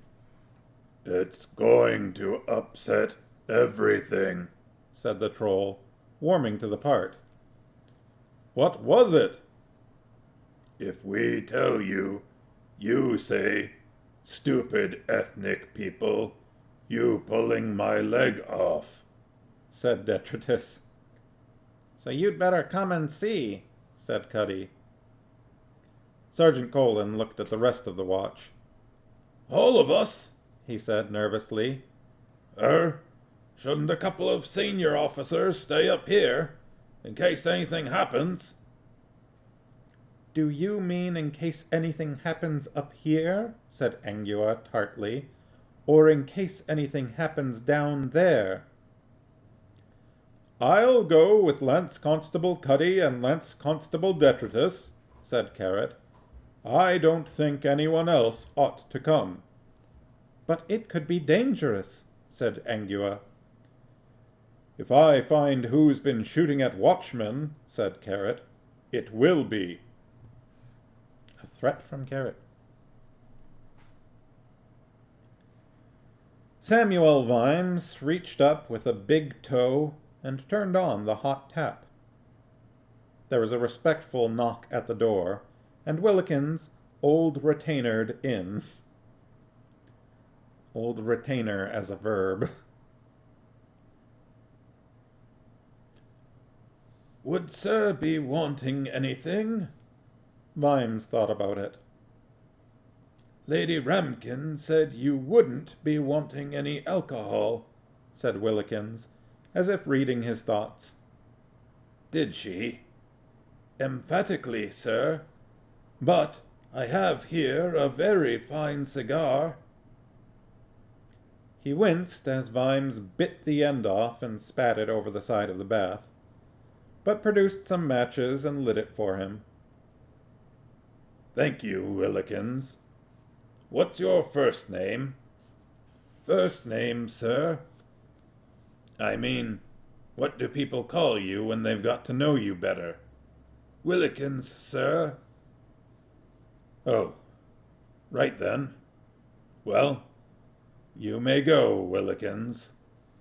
It's going to upset everything, said the troll, warming to the part. What was it? If we tell you, you say, stupid ethnic people, you pulling my leg off, said Detritus. So you'd better come and see, said Cuddy. Sergeant Colin looked at the rest of the watch. All of us, he said nervously. Shouldn't a couple of senior officers stay up here, in case anything happens? Do you mean in case anything happens up here? Said Angua tartly. Or in case anything happens down there? I'll go with Lance Constable Cuddy and Lance Constable Detritus, said Carrot. I don't think anyone else ought to come. But it could be dangerous, said Angua. If I find who's been shooting at watchmen, said Carrot, it will be. A threat from Carrot. Samuel Vimes reached up with a big toe and turned on the hot tap. There was a respectful knock at the door, and Willikins, old retainered in. Old retainer as a verb. Would sir be wanting anything? Vimes thought about it. Lady Ramkin said you wouldn't be wanting any alcohol, said Willikins, as if reading his thoughts. Did she? Emphatically, sir. But I have here a very fine cigar. He winced as Vimes bit the end off and spat it over the side of the bath, but produced some matches and lit it for him. Thank you, Willikins. What's your first name? First name, sir? I mean, what do people call you when they've got to know you better? Willikins, sir. Oh, right then. Well, you may go, Willikins.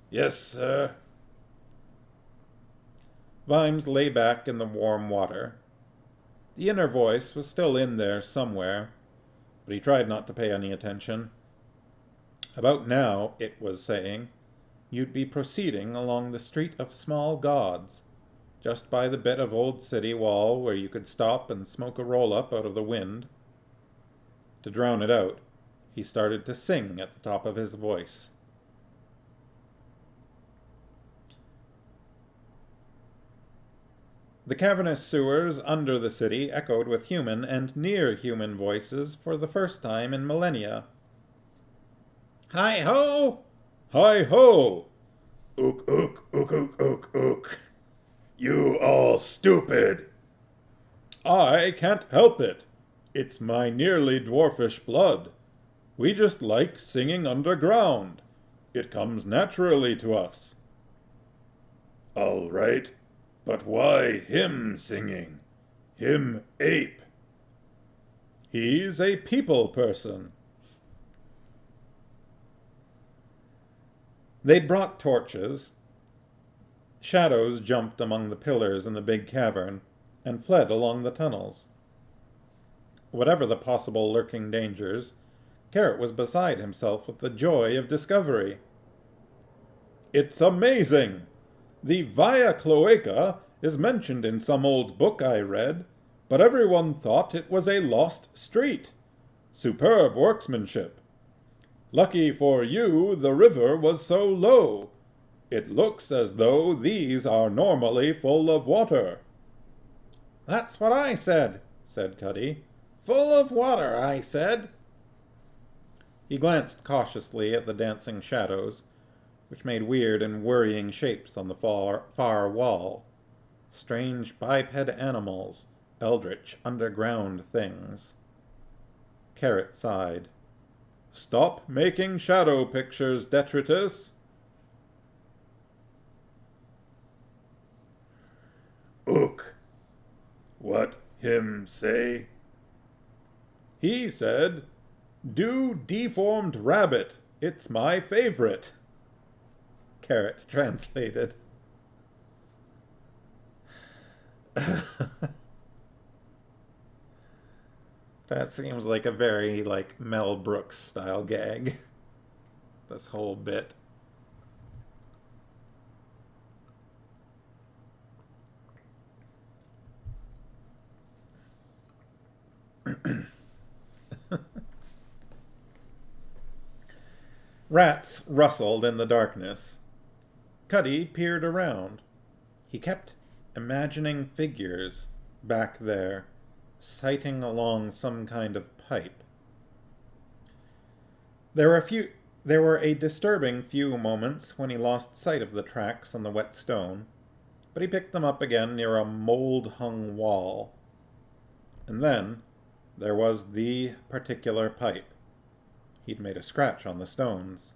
Yes, sir. Vimes lay back in the warm water. The inner voice was still in there somewhere, but he tried not to pay any attention. About now, it was saying, you'd be proceeding along the Street of Small Gods, just by the bit of old city wall where you could stop and smoke a roll-up out of the wind. To drown it out, he started to sing at the top of his voice. The cavernous sewers under the city echoed with human and near-human voices for the first time in millennia. Hi-ho! Hi-ho! Ook, ook, ook, ook, ook, ook. You all stupid! I can't help it. It's my nearly dwarfish blood. We just like singing underground. It comes naturally to us. All right, but why him singing? Him ape? He's a people person. They'd brought torches. Shadows jumped among the pillars in the big cavern and fled along the tunnels. Whatever the possible lurking dangers, Carrot was beside himself with the joy of discovery. It's amazing! The Via Cloaca is mentioned in some old book I read, but everyone thought it was a lost street. Superb workmanship. Lucky for you, the river was so low. It looks as though these are normally full of water. That's what I said, said Cuddy. Full of water, I said. He glanced cautiously at the dancing shadows, which made weird and worrying shapes on the far wall. Strange biped animals, eldritch underground things. Carrot sighed. Stop making shadow pictures, Detritus. Ook. What him say? He said, Do deformed rabbit. It's my favorite. Carrot translated. That seems like a very, Mel Brooks style gag. This whole bit. Rats rustled in the darkness. Cuddy peered around. He kept imagining figures back there, sighting along some kind of pipe. There were a disturbing few moments when he lost sight of the tracks on the wet stone, but he picked them up again near a mold-hung wall. And then there was the particular pipe. He'd made a scratch on the stones.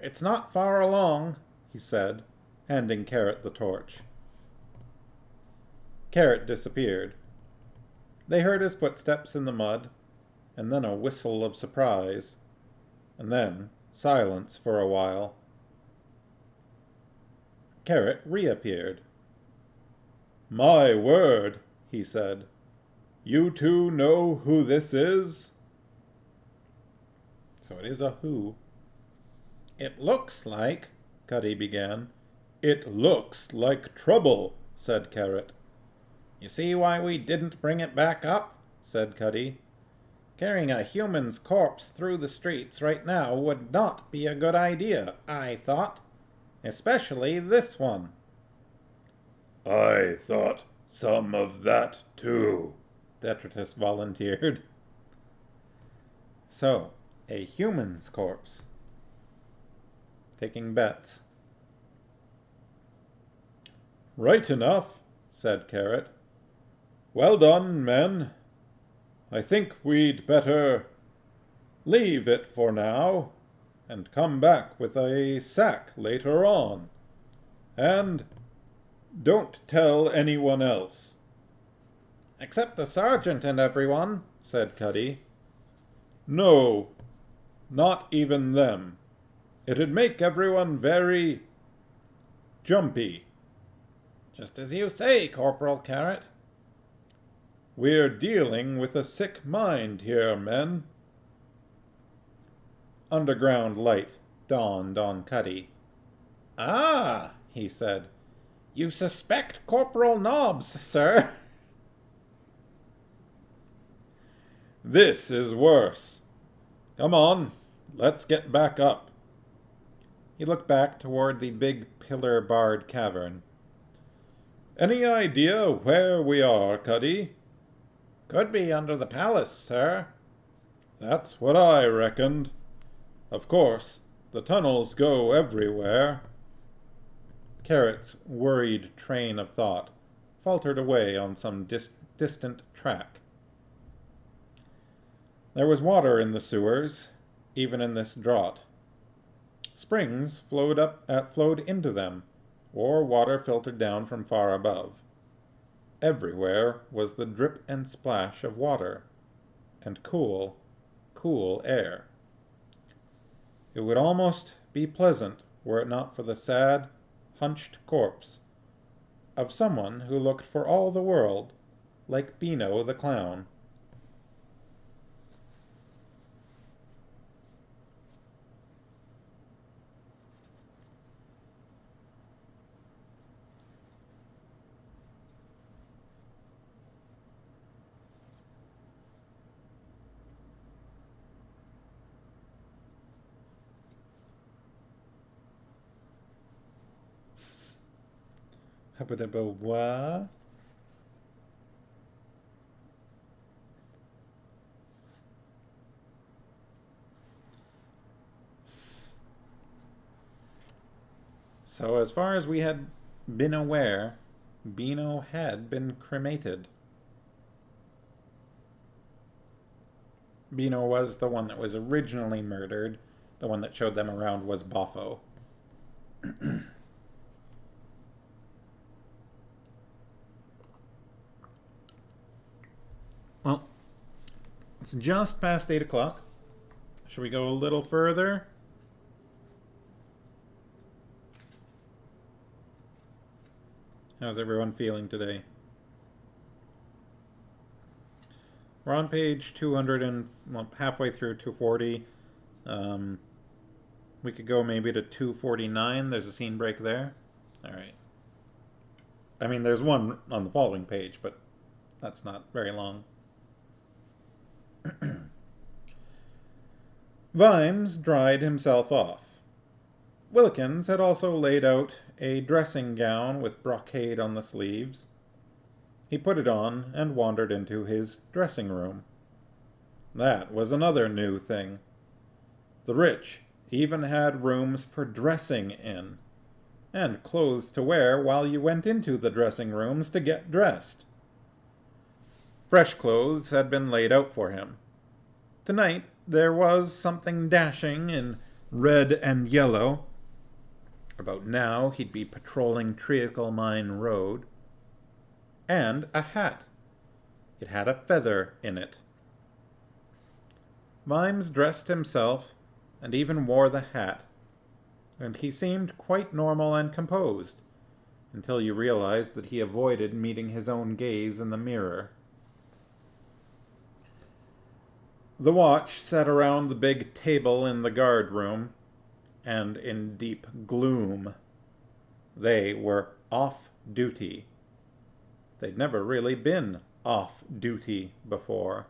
It's not far along, he said, handing Carrot the torch. Carrot disappeared. They heard his footsteps in the mud, and then a whistle of surprise, and then silence for a while. Carrot reappeared. My word, he said. You two know who this is? So it is a who. It looks like, Cuddy began. It looks like trouble, said Carrot. You see why we didn't bring it back up? Said Cuddy. Carrying a human's corpse through the streets right now would not be a good idea, I thought. Especially this one. I thought some of that too, Detritus volunteered. So, a human's corpse. Taking bets. Right enough, said Carrot. Well done, men. I think we'd better leave it for now, and come back with a sack later on. And don't tell anyone else. Except the sergeant and everyone, said Cuddy. No, not even them. It'd make everyone very jumpy. Just as you say, Corporal Carrot. We're dealing with a sick mind here, men. Underground light dawned on Cuddy. Ah, he said. You suspect Corporal Nobbs, sir? This is worse. Come on, let's get back up. He looked back toward the big pillar-barred cavern. Any idea where we are, Cuddy? Could be under the palace, sir. That's what I reckoned. Of course, the tunnels go everywhere. Carrot's worried train of thought faltered away on some distant track. There was water in the sewers, even in this draught. Springs flowed into them, or water filtered down from far above. Everywhere was the drip and splash of water, and cool, cool air. It would almost be pleasant were it not for the sad, hunched corpse of someone who looked for all the world like Beano the clown. What? So as far as we had been aware, Beano had been cremated. Beano was the one that was originally murdered. The one that showed them around was Boffo. Well, it's just past 8 o'clock. Should we go a little further? How's everyone feeling today? We're on page 200 and halfway through 240. We could go maybe to 249. There's a scene break there. All right. I mean, there's one on the following page, but that's not very long. Vimes dried himself off. Willikins had also laid out a dressing gown with brocade on the sleeves. He put it on and wandered into his dressing room. That was another new thing. The rich even had rooms for dressing in, and clothes to wear while you went into the dressing rooms to get dressed. Fresh clothes had been laid out for him. Tonight there was something dashing in red and yellow. About now he'd be patrolling Treacle Mine Road. And a hat. It had a feather in it. Vimes dressed himself and even wore the hat, and he seemed quite normal and composed, until you realized that he avoided meeting his own gaze in the mirror. The watch sat around the big table in the guard room, and in deep gloom. They were off duty. They'd never really been off duty before.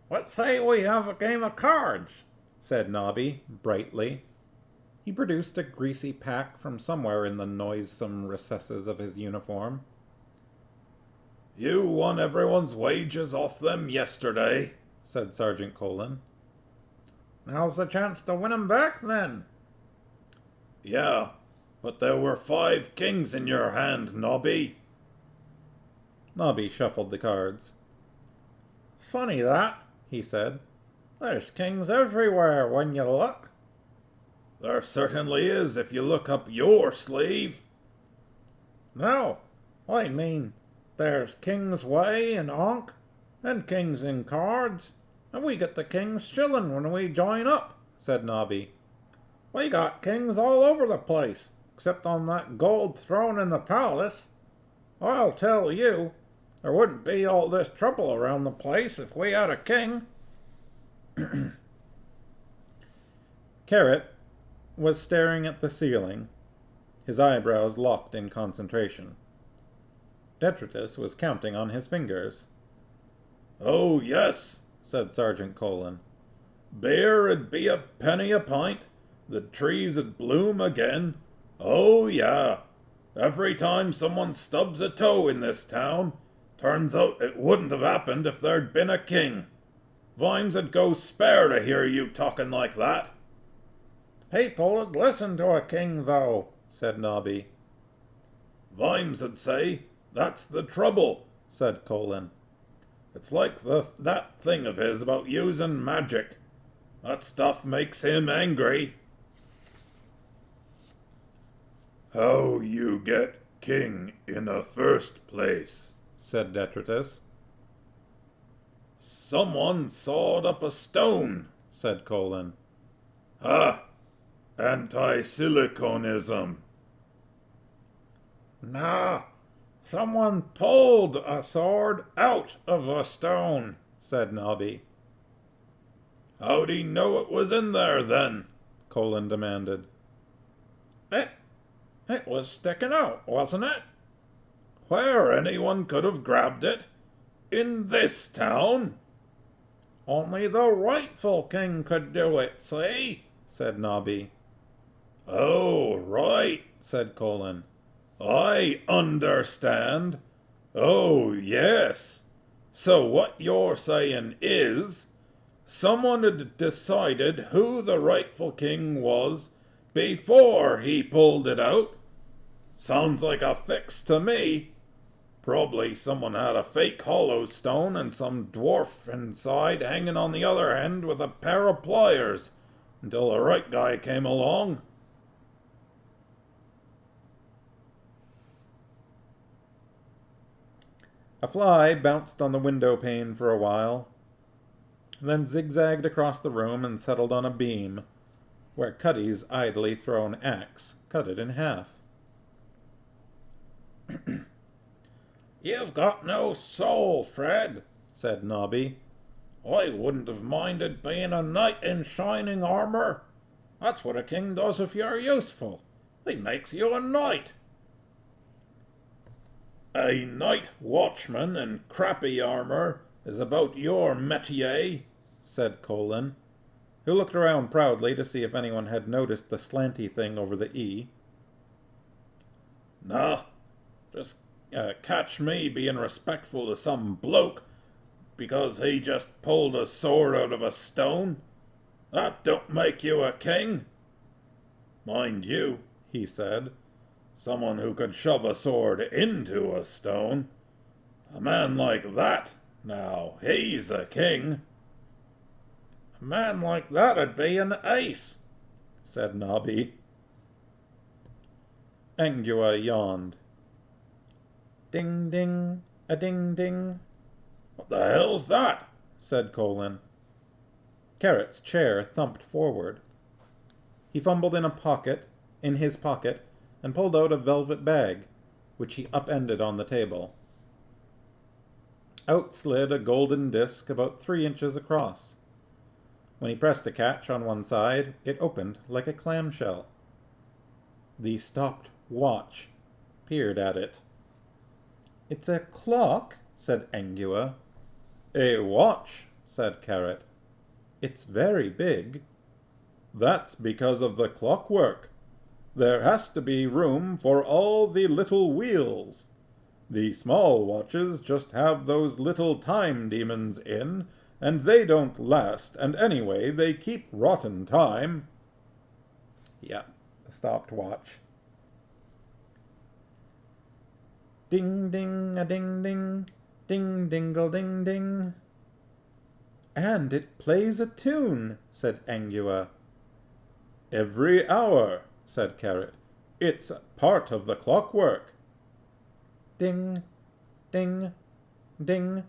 What say we have a game of cards? Said Nobby, brightly. He produced a greasy pack from somewhere in the noisome recesses of his uniform. You won everyone's wages off them yesterday, said Sergeant Colin. Now's the chance to win 'em back, then. Yeah, but there were 5 kings in your hand, Nobby. Nobby shuffled the cards. Funny that, he said. There's kings everywhere when you look. There certainly is if you look up your sleeve. No, I mean, there's King's Way in Onk, and kings in cards, and we get the king's shilling when we join up, said Nobby. We got kings all over the place, except on that gold throne in the palace. I'll tell you, there wouldn't be all this trouble around the place if we had a king. Carrot, was staring at the ceiling, his eyebrows locked in concentration. Detritus was counting on his fingers. "Oh, yes," said Sergeant Colin. "Beer 'ud be a penny a pint. The trees 'ud bloom again. Oh, yeah. Every time someone stubs a toe in this town, turns out it wouldn't have happened if there'd been a king. Vimes 'ud go spare to hear you talking like that." People would listen to a king, though, said Nobby. "Vimes 'ud say, 'That's the trouble,'" said Colin. "It's like that thing of his about using magic. That stuff makes him angry." "How you get king in the first place?" said Detritus. "Someone sawed up a stone," said Colin. "Ha! Anti-siliconism." Nah, someone pulled a sword out of a stone, said Nobby. "How'd he know it was in there, then?" Colin demanded. It was sticking out, wasn't it? "Where anyone could have grabbed it? In this town?" "Only the rightful king could do it, see?" said Nobby. "Oh, right," said Colin. "I understand. Oh, yes. So what you're saying is, someone had decided who the rightful king was before he pulled it out? Sounds like a fix to me. Probably someone had a fake hollow stone and some dwarf inside hanging on the other end with a pair of pliers until the right guy came along." A fly bounced on the window pane for a while, then zigzagged across the room and settled on a beam, where Cuddy's idly thrown axe cut it in half. "You've got no soul, Fred," said Nobby. "I wouldn't have minded being a knight in shining armour. That's what a king does if you're useful. He makes you a knight." "A night watchman in crappy armour is about your métier," said Colin, who looked around proudly to see if anyone had noticed the slanty thing over the E. "Nah, just catch me being respectful to some bloke because he just pulled a sword out of a stone. That don't make you a king. Mind you," he said, "someone who could shove a sword into a stone. A man like that, now, he's a king." "A man like that'd be an ace," said Nobby. Angua yawned. Ding ding, a ding ding. "What the hell's that?" said Colin. Carrot's chair thumped forward. He fumbled in his pocket, and pulled out a velvet bag, which he upended on the table. Out slid a golden disc about 3 inches across. When he pressed a catch on one side, it opened like a clamshell. The stopped watch peered at it. "It's a clock," said Angua. "A watch," said Carrot. "It's very big." "That's because of the clockwork. There has to be room for all the little wheels. The small watches just have those little time demons in, and they don't last, and anyway, they keep rotten time." Yeah, the stopped watch. Ding ding a ding ding, ding dingle ding ding. "And it plays a tune," said Angua. "Every hour," said Carrot. "It's part of the clockwork." Ding, ding, ding.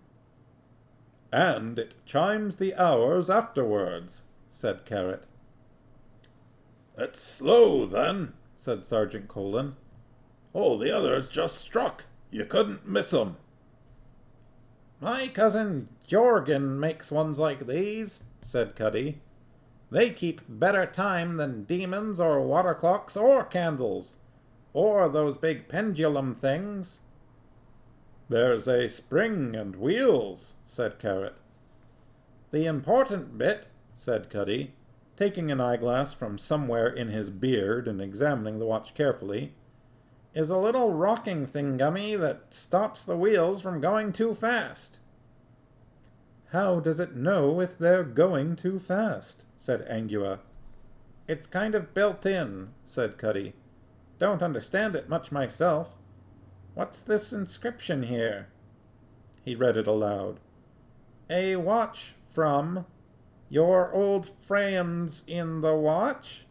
"And it chimes the hours afterwards," said Carrot. "It's slow, then," said Sergeant Colin. "All the others just struck. You couldn't miss 'em." "My cousin Jorgen makes ones like these," said Cuddy. They keep better time than demons or water clocks or candles. Or those big pendulum things. There's a spring and wheels, said Carrot. The important bit, said Cuddy, taking an eyeglass from somewhere in his beard and examining the watch carefully, is a little rocking thingummy that stops the wheels from going too fast. How does it know if they're going too fast? Said Angua. It's kind of built in, said Cuddy. Don't understand it much myself. What's this inscription here? He read it aloud. A watch from your old friends in the watch?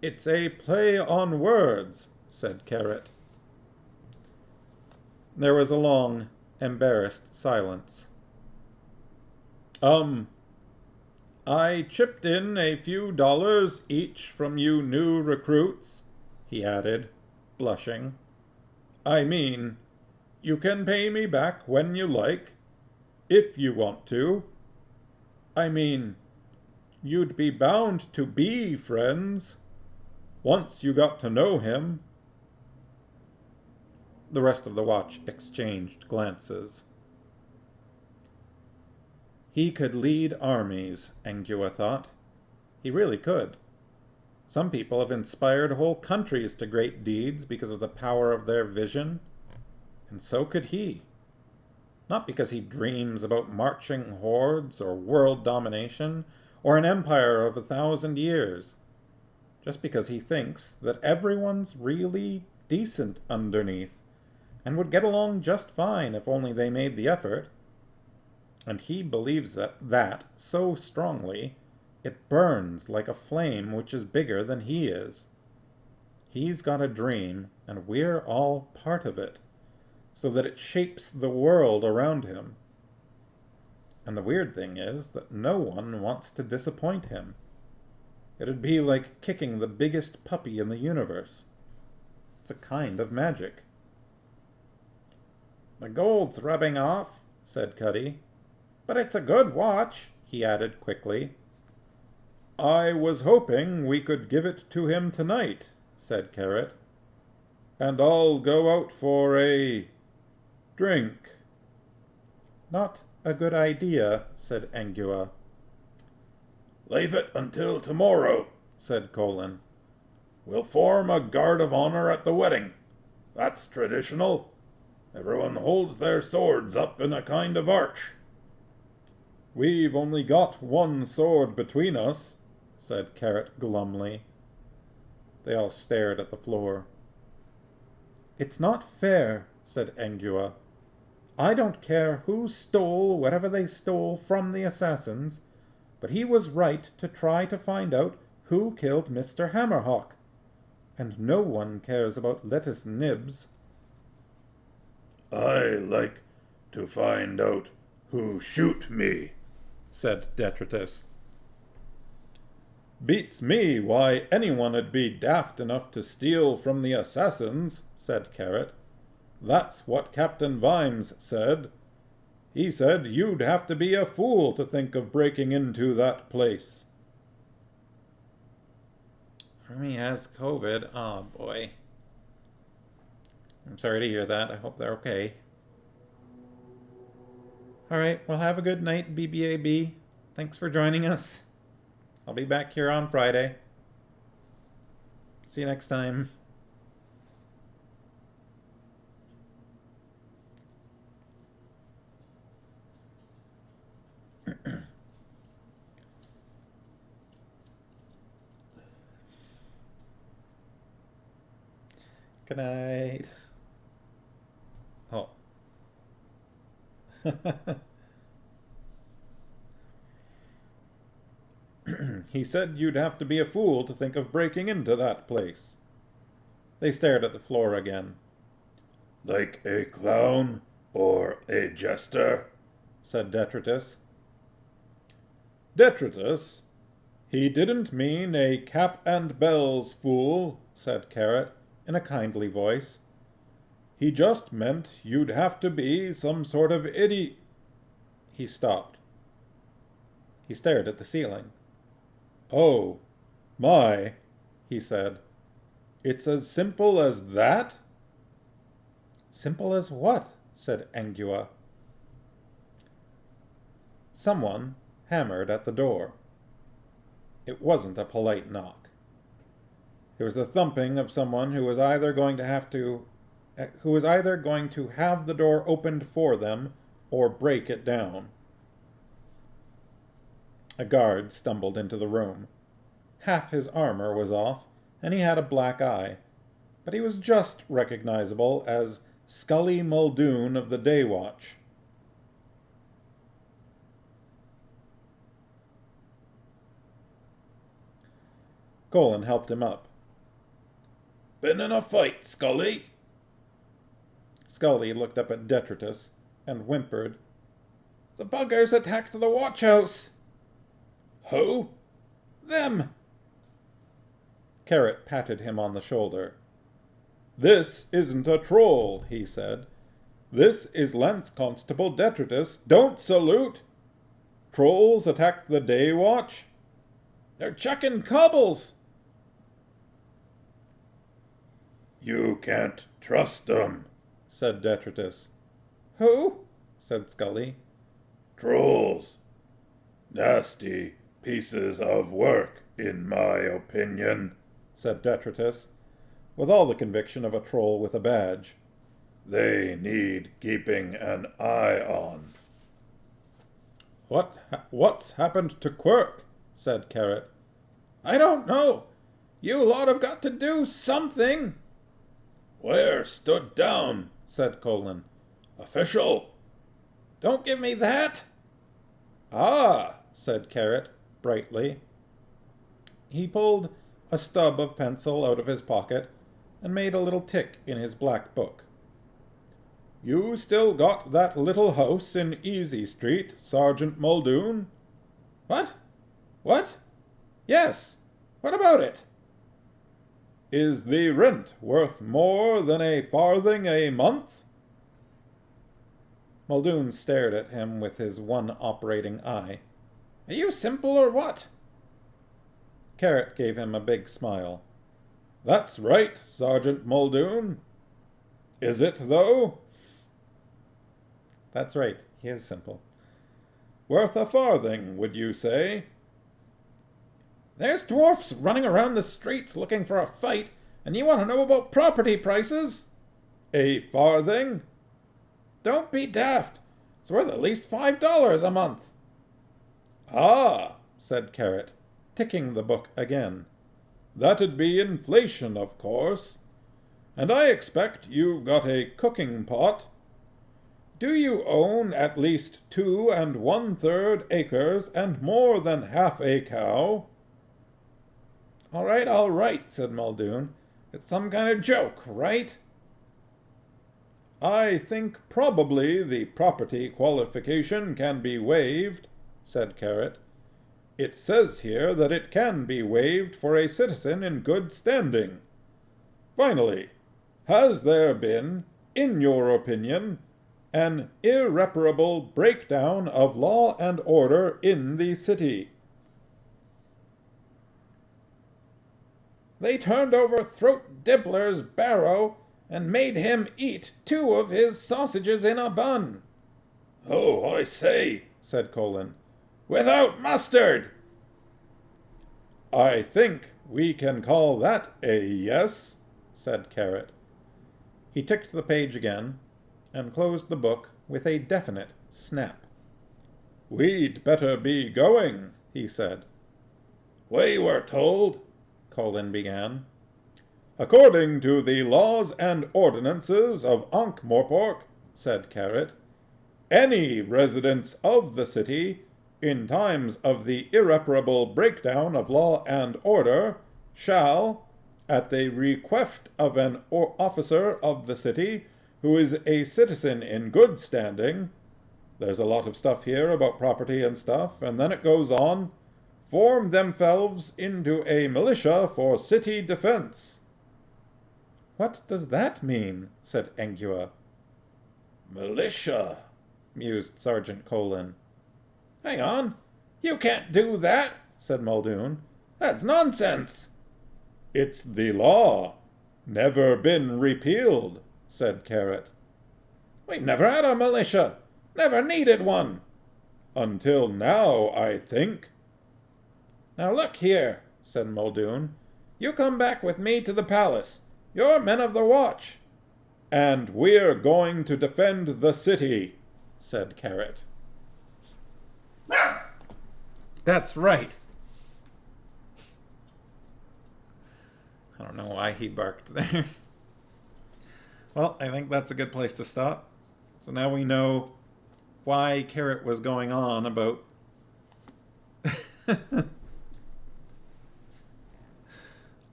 It's a play on words, said Carrot. There was a long, embarrassed silence. I chipped in a few dollars each from you new recruits, he added, blushing. I mean, you can pay me back when you like, if you want to. I mean, you'd be bound to be friends, once you got to know him. The rest of the watch exchanged glances. He could lead armies, Angua thought. He really could. Some people have inspired whole countries to great deeds because of the power of their vision, and so could he. Not because he dreams about marching hordes or world domination or an empire of 1,000 years, just because he thinks that everyone's really decent underneath and would get along just fine if only they made the effort. And he believes that so strongly, it burns like a flame which is bigger than he is. He's got a dream, and we're all part of it, so that it shapes the world around him. And the weird thing is that no one wants to disappoint him. It'd be like kicking the biggest puppy in the universe. It's a kind of magic. The gold's rubbing off, said Cuddy. But it's a good watch, he added quickly. I was hoping we could give it to him tonight, said Carrot. And I'll go out for a drink. Not a good idea, said Angua. Leave it until tomorrow, said Colin. We'll form a guard of honor at the wedding. That's traditional. Everyone holds their swords up in a kind of arch. We've only got one sword between us, said Carrot glumly. They all stared at the floor. It's not fair, said Angua. I don't care who stole whatever they stole from the assassins, but he was right to try to find out who killed Mr. Hammerhawk. And no one cares about lettuce nibs. I like to find out who shoot me, said Detritus. Beats me why anyone'd be daft enough to steal from the assassins, said Carrot. That's what Captain Vimes said. He said you'd have to be a fool to think of breaking into that place. Fermi has COVID. Oh, boy. I'm sorry to hear that. I hope they're okay. All right, well, have a good night, BBAB. Thanks for joining us. I'll be back here on Friday. See you next time. Good night. Oh. He said you'd have to be a fool to think of breaking into that place. They stared at the floor again. Like a clown or a jester, said Detritus. Detritus? He didn't mean a cap and bells fool, said Carrot in a kindly voice. He just meant you'd have to be some sort of idiot. He stopped. He stared at the ceiling. Oh, my, he said. It's as simple as that? Simple as what? Said Angua. Someone hammered at the door. It wasn't a polite knock. It was the thumping of someone who was either going to have the door opened for them or break it down. A guard stumbled into the room. Half his armor was off, and he had a black eye, but he was just recognizable as Scully Muldoon of the Day Watch. Colin helped him up. Been in a fight, Scully? Scully looked up at Detritus and whimpered. The buggers attacked the watch house. Who? Them. Carrot patted him on the shoulder. This isn't a troll, he said. This is Lance Constable Detritus. Don't salute! Trolls attacked the Day Watch? They're chucking cobbles. You can't trust them, said Detritus. Who? Said Scully. Trolls. Nasty pieces of work, in my opinion, said Detritus, with all the conviction of a troll with a badge. They need keeping an eye on. What's happened to Quirk? Said Carrot. I don't know. You lot have got to do something. Where stood down, said Colin. Official. Don't give me that. Ah, said Carrot, brightly. He pulled a stub of pencil out of his pocket and made a little tick in his black book. You still got that little house in Easy Street, Sergeant Muldoon? What? What? Yes. What about it? Is the rent worth more than a farthing a month? Muldoon stared at him with his one operating eye. Are you simple or what? Carrot gave him a big smile. That's right, Sergeant Muldoon. Is it, though? That's right, he is simple. Worth a farthing, would you say? There's dwarfs running around the streets looking for a fight, and you want to know about property prices? A farthing? Don't be daft. It's worth at least $5 a month. Ah, said Carrot, ticking the book again. That'd be inflation, of course. And I expect you've got a cooking pot. Do you own at least 2 1/3 acres and more than half a cow? All right, said Muldoon. It's some kind of joke, right? I think probably the property qualification can be waived, said Carrot. It says here that it can be waived for a citizen in good standing. Finally, has there been, in your opinion, an irreparable breakdown of law and order in the city? They turned over Throat Dibbler's barrow and made him eat 2 of his sausages in a bun. Oh, I say, said Colin. Without mustard! I think we can call that a yes, said Carrot. He ticked the page again and closed the book with a definite snap. We'd better be going, he said. We were told, Colin began. According to the laws and ordinances of Ankh-Morpork, said Carrot, any residents of the city, in times of the irreparable breakdown of law and order, shall, at the request of an officer of the city who is a citizen in good standing, there's a lot of stuff here about property and stuff, and then it goes on, form themselves into a militia for city defense. What does that mean? Said Angua. Militia, mused Sergeant Colin. Hang on. You can't do that, said Muldoon. That's nonsense. It's the law. Never been repealed, said Carrot. We've never had a militia. Never needed one. Until now, I think. Now look here, said Muldoon. You come back with me to the palace. You're men of the watch. And we're going to defend the city, said Carrot. That's right. I don't know why he barked there. Well, I think that's a good place to stop. So now we know why Carrot was going on about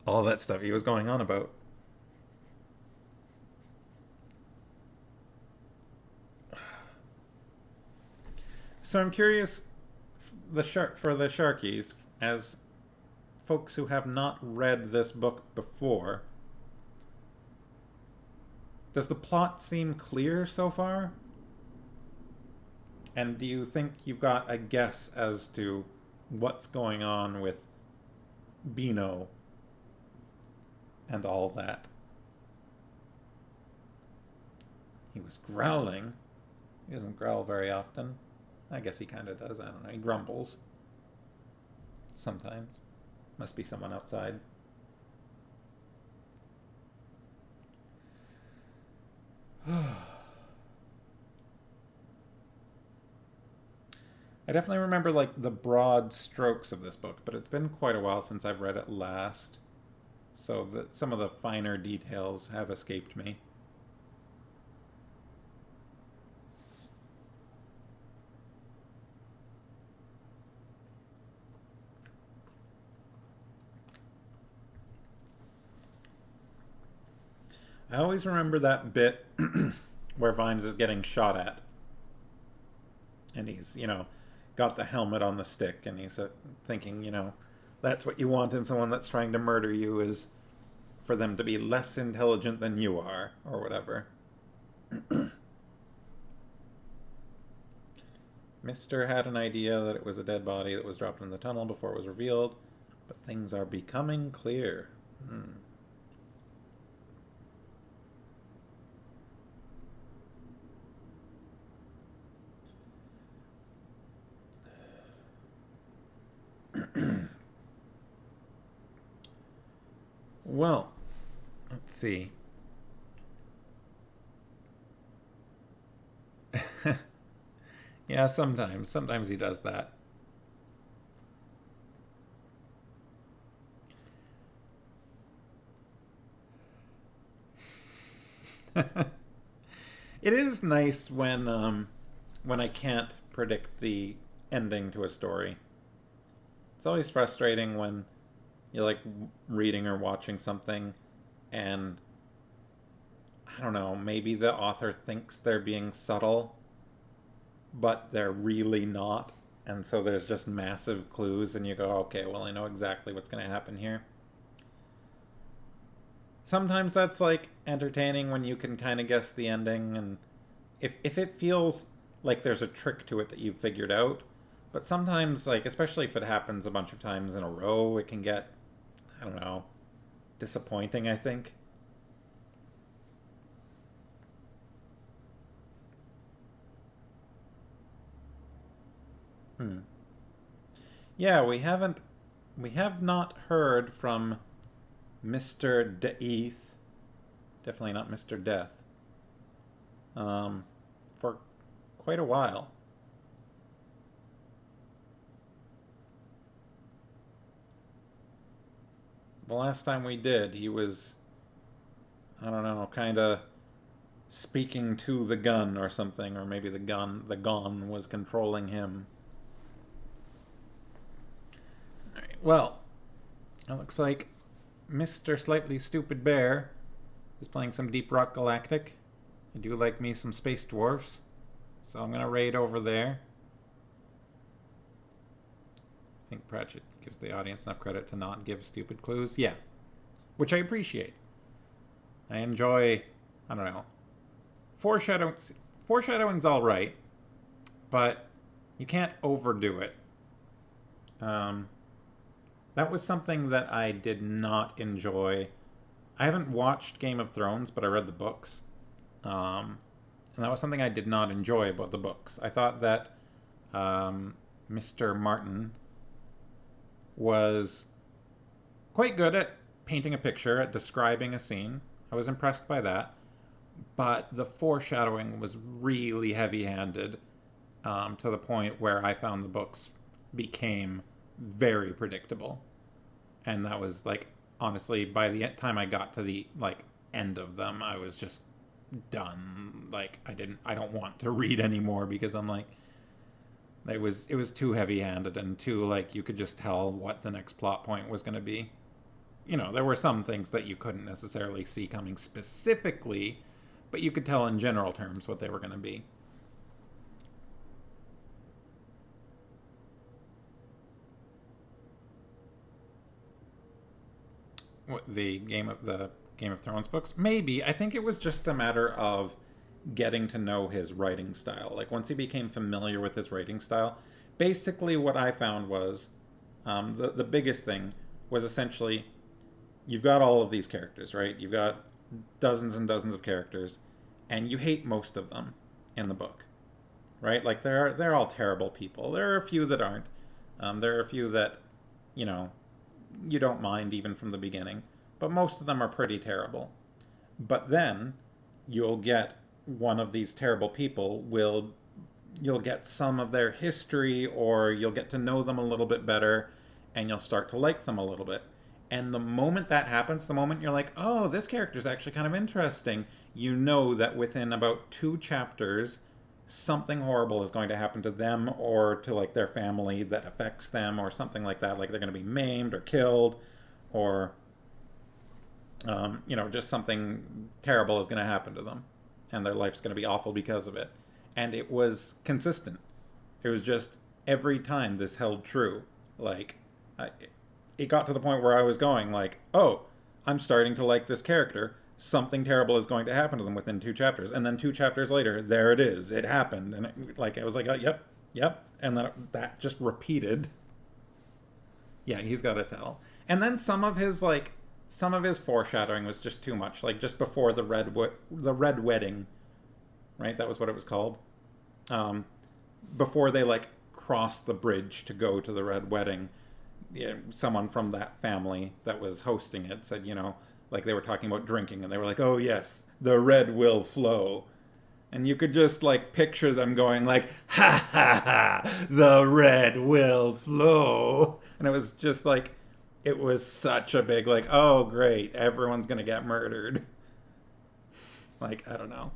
all that stuff he was going on about. So I'm curious, for the Sharkies, as folks who have not read this book before, does the plot seem clear so far? And do you think you've got a guess as to what's going on with Beano and all that? He was growling. He doesn't growl very often. I guess he kind of does. I don't know. He grumbles. Sometimes. Must be someone outside. I definitely remember like the broad strokes of this book, but it's been quite a while since I've read it last. So some of the finer details have escaped me. I always remember that bit where Vimes is getting shot at. And he's, got the helmet on the stick, and he's thinking, that's what you want in someone that's trying to murder you, is for them to be less intelligent than you are, or whatever. Mister had an idea that it was a dead body that was dropped in the tunnel before it was revealed, but things are becoming clear. Well, let's see. Yeah, sometimes. Sometimes he does that. It is nice when I can't predict the ending to a story. It's always frustrating when you're like reading or watching something and I don't know, maybe the author thinks they're being subtle, but they're really not. And so there's just massive clues and you go, okay, well, I know exactly what's going to happen here. Sometimes that's like entertaining when you can kind of guess the ending, and if it feels like there's a trick to it that you've figured out. But sometimes, like, especially if it happens a bunch of times in a row, it can get, I don't know, disappointing, I think. Yeah, we have not heard from Mr. Death, definitely not Mr. Death, for quite a while. The last time we did, he was, I don't know, kind of speaking to the gun or something, or maybe the gun was controlling him. Alright, well, it looks like Mr. Slightly Stupid Bear is playing some Deep Rock Galactic. I do like me some Space Dwarfs, so I'm going to raid over there. I think Pratchett gives the audience enough credit to not give stupid clues. Yeah, which I appreciate. I enjoy, I don't know, foreshadowing's all right, but you can't overdo it. That was something that I did not enjoy. I haven't watched Game of Thrones, but I read the books. And that was something I did not enjoy about the books. I thought that Mr. Martin was quite good at painting a picture, at describing a scene. I was impressed by that. But the foreshadowing was really heavy-handed, to the point where I found the books became very predictable. And that was like, honestly, by the time I got to the like end of them, I was just done. Like, I don't want to read anymore, because I'm like, it was too heavy-handed and too, like, you could just tell what the next plot point was going to be. You know, there were some things that you couldn't necessarily see coming specifically, but you could tell in general terms what they were going to be. What, the Game of Thrones books? Maybe. I think it was just a matter of getting to know his writing style. Like, once he became familiar with his writing style, basically what I found was the biggest thing was essentially, you've got all of these characters, right? You've got dozens and dozens of characters, and you hate most of them in the book, right? Like, they're all terrible people. There are a few that aren't. There are a few that, you know, you don't mind even from the beginning, but most of them are pretty terrible. But then you'll get one of these terrible people, you'll get some of their history, or you'll get to know them a little bit better, and you'll start to like them a little bit. And the moment that happens, the moment you're like, oh, this character's actually kind of interesting, you know that within about 2 chapters, something horrible is going to happen to them or to, like, their family that affects them, or something like that. Like, they're going to be maimed or killed, or, you know, just something terrible is going to happen to them, and their life's going to be awful because of it. And it was consistent. It was just, every time this held true. Like, it got to the point where I was going like, oh, I'm starting to like this character. Something terrible is going to happen to them within 2 chapters. And then 2 chapters later, there it is. It happened. And I was like, oh, yep. And then that just repeated. Yeah, he's got to tell. And then some of his foreshadowing was just too much. Like, just before the red wedding, right? That was what it was called. Before they, like, crossed the bridge to go to the red wedding, yeah, someone from that family that was hosting it said, you know, like, they were talking about drinking, and they were like, oh yes, the red will flow. And you could just, like, picture them going like, ha ha ha, the red will flow. And it was just like, it was such a big, like, oh great, everyone's gonna get murdered. Like, I don't know.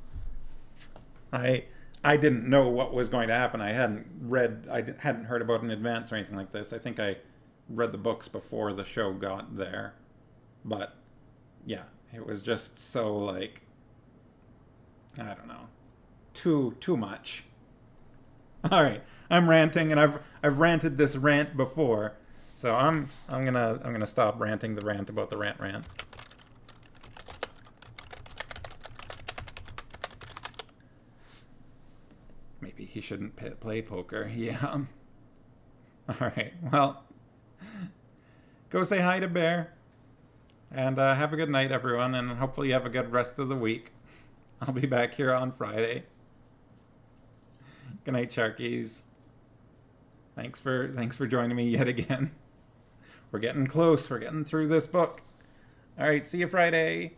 I didn't know what was going to happen. I hadn't heard about it in advance or anything like this. I think I read the books before the show got there. But yeah, it was just so, like, I don't know, too much. All right, I'm ranting, and I've ranted this rant before, so I'm gonna stop ranting the rant about the rant. Maybe he shouldn't play poker. Yeah. All right. Well, go say hi to Bear. And have a good night, everyone, and hopefully you have a good rest of the week. I'll be back here on Friday. Good night, Sharkies. Thanks for joining me yet again. We're getting close. We're getting through this book. All right, see you Friday.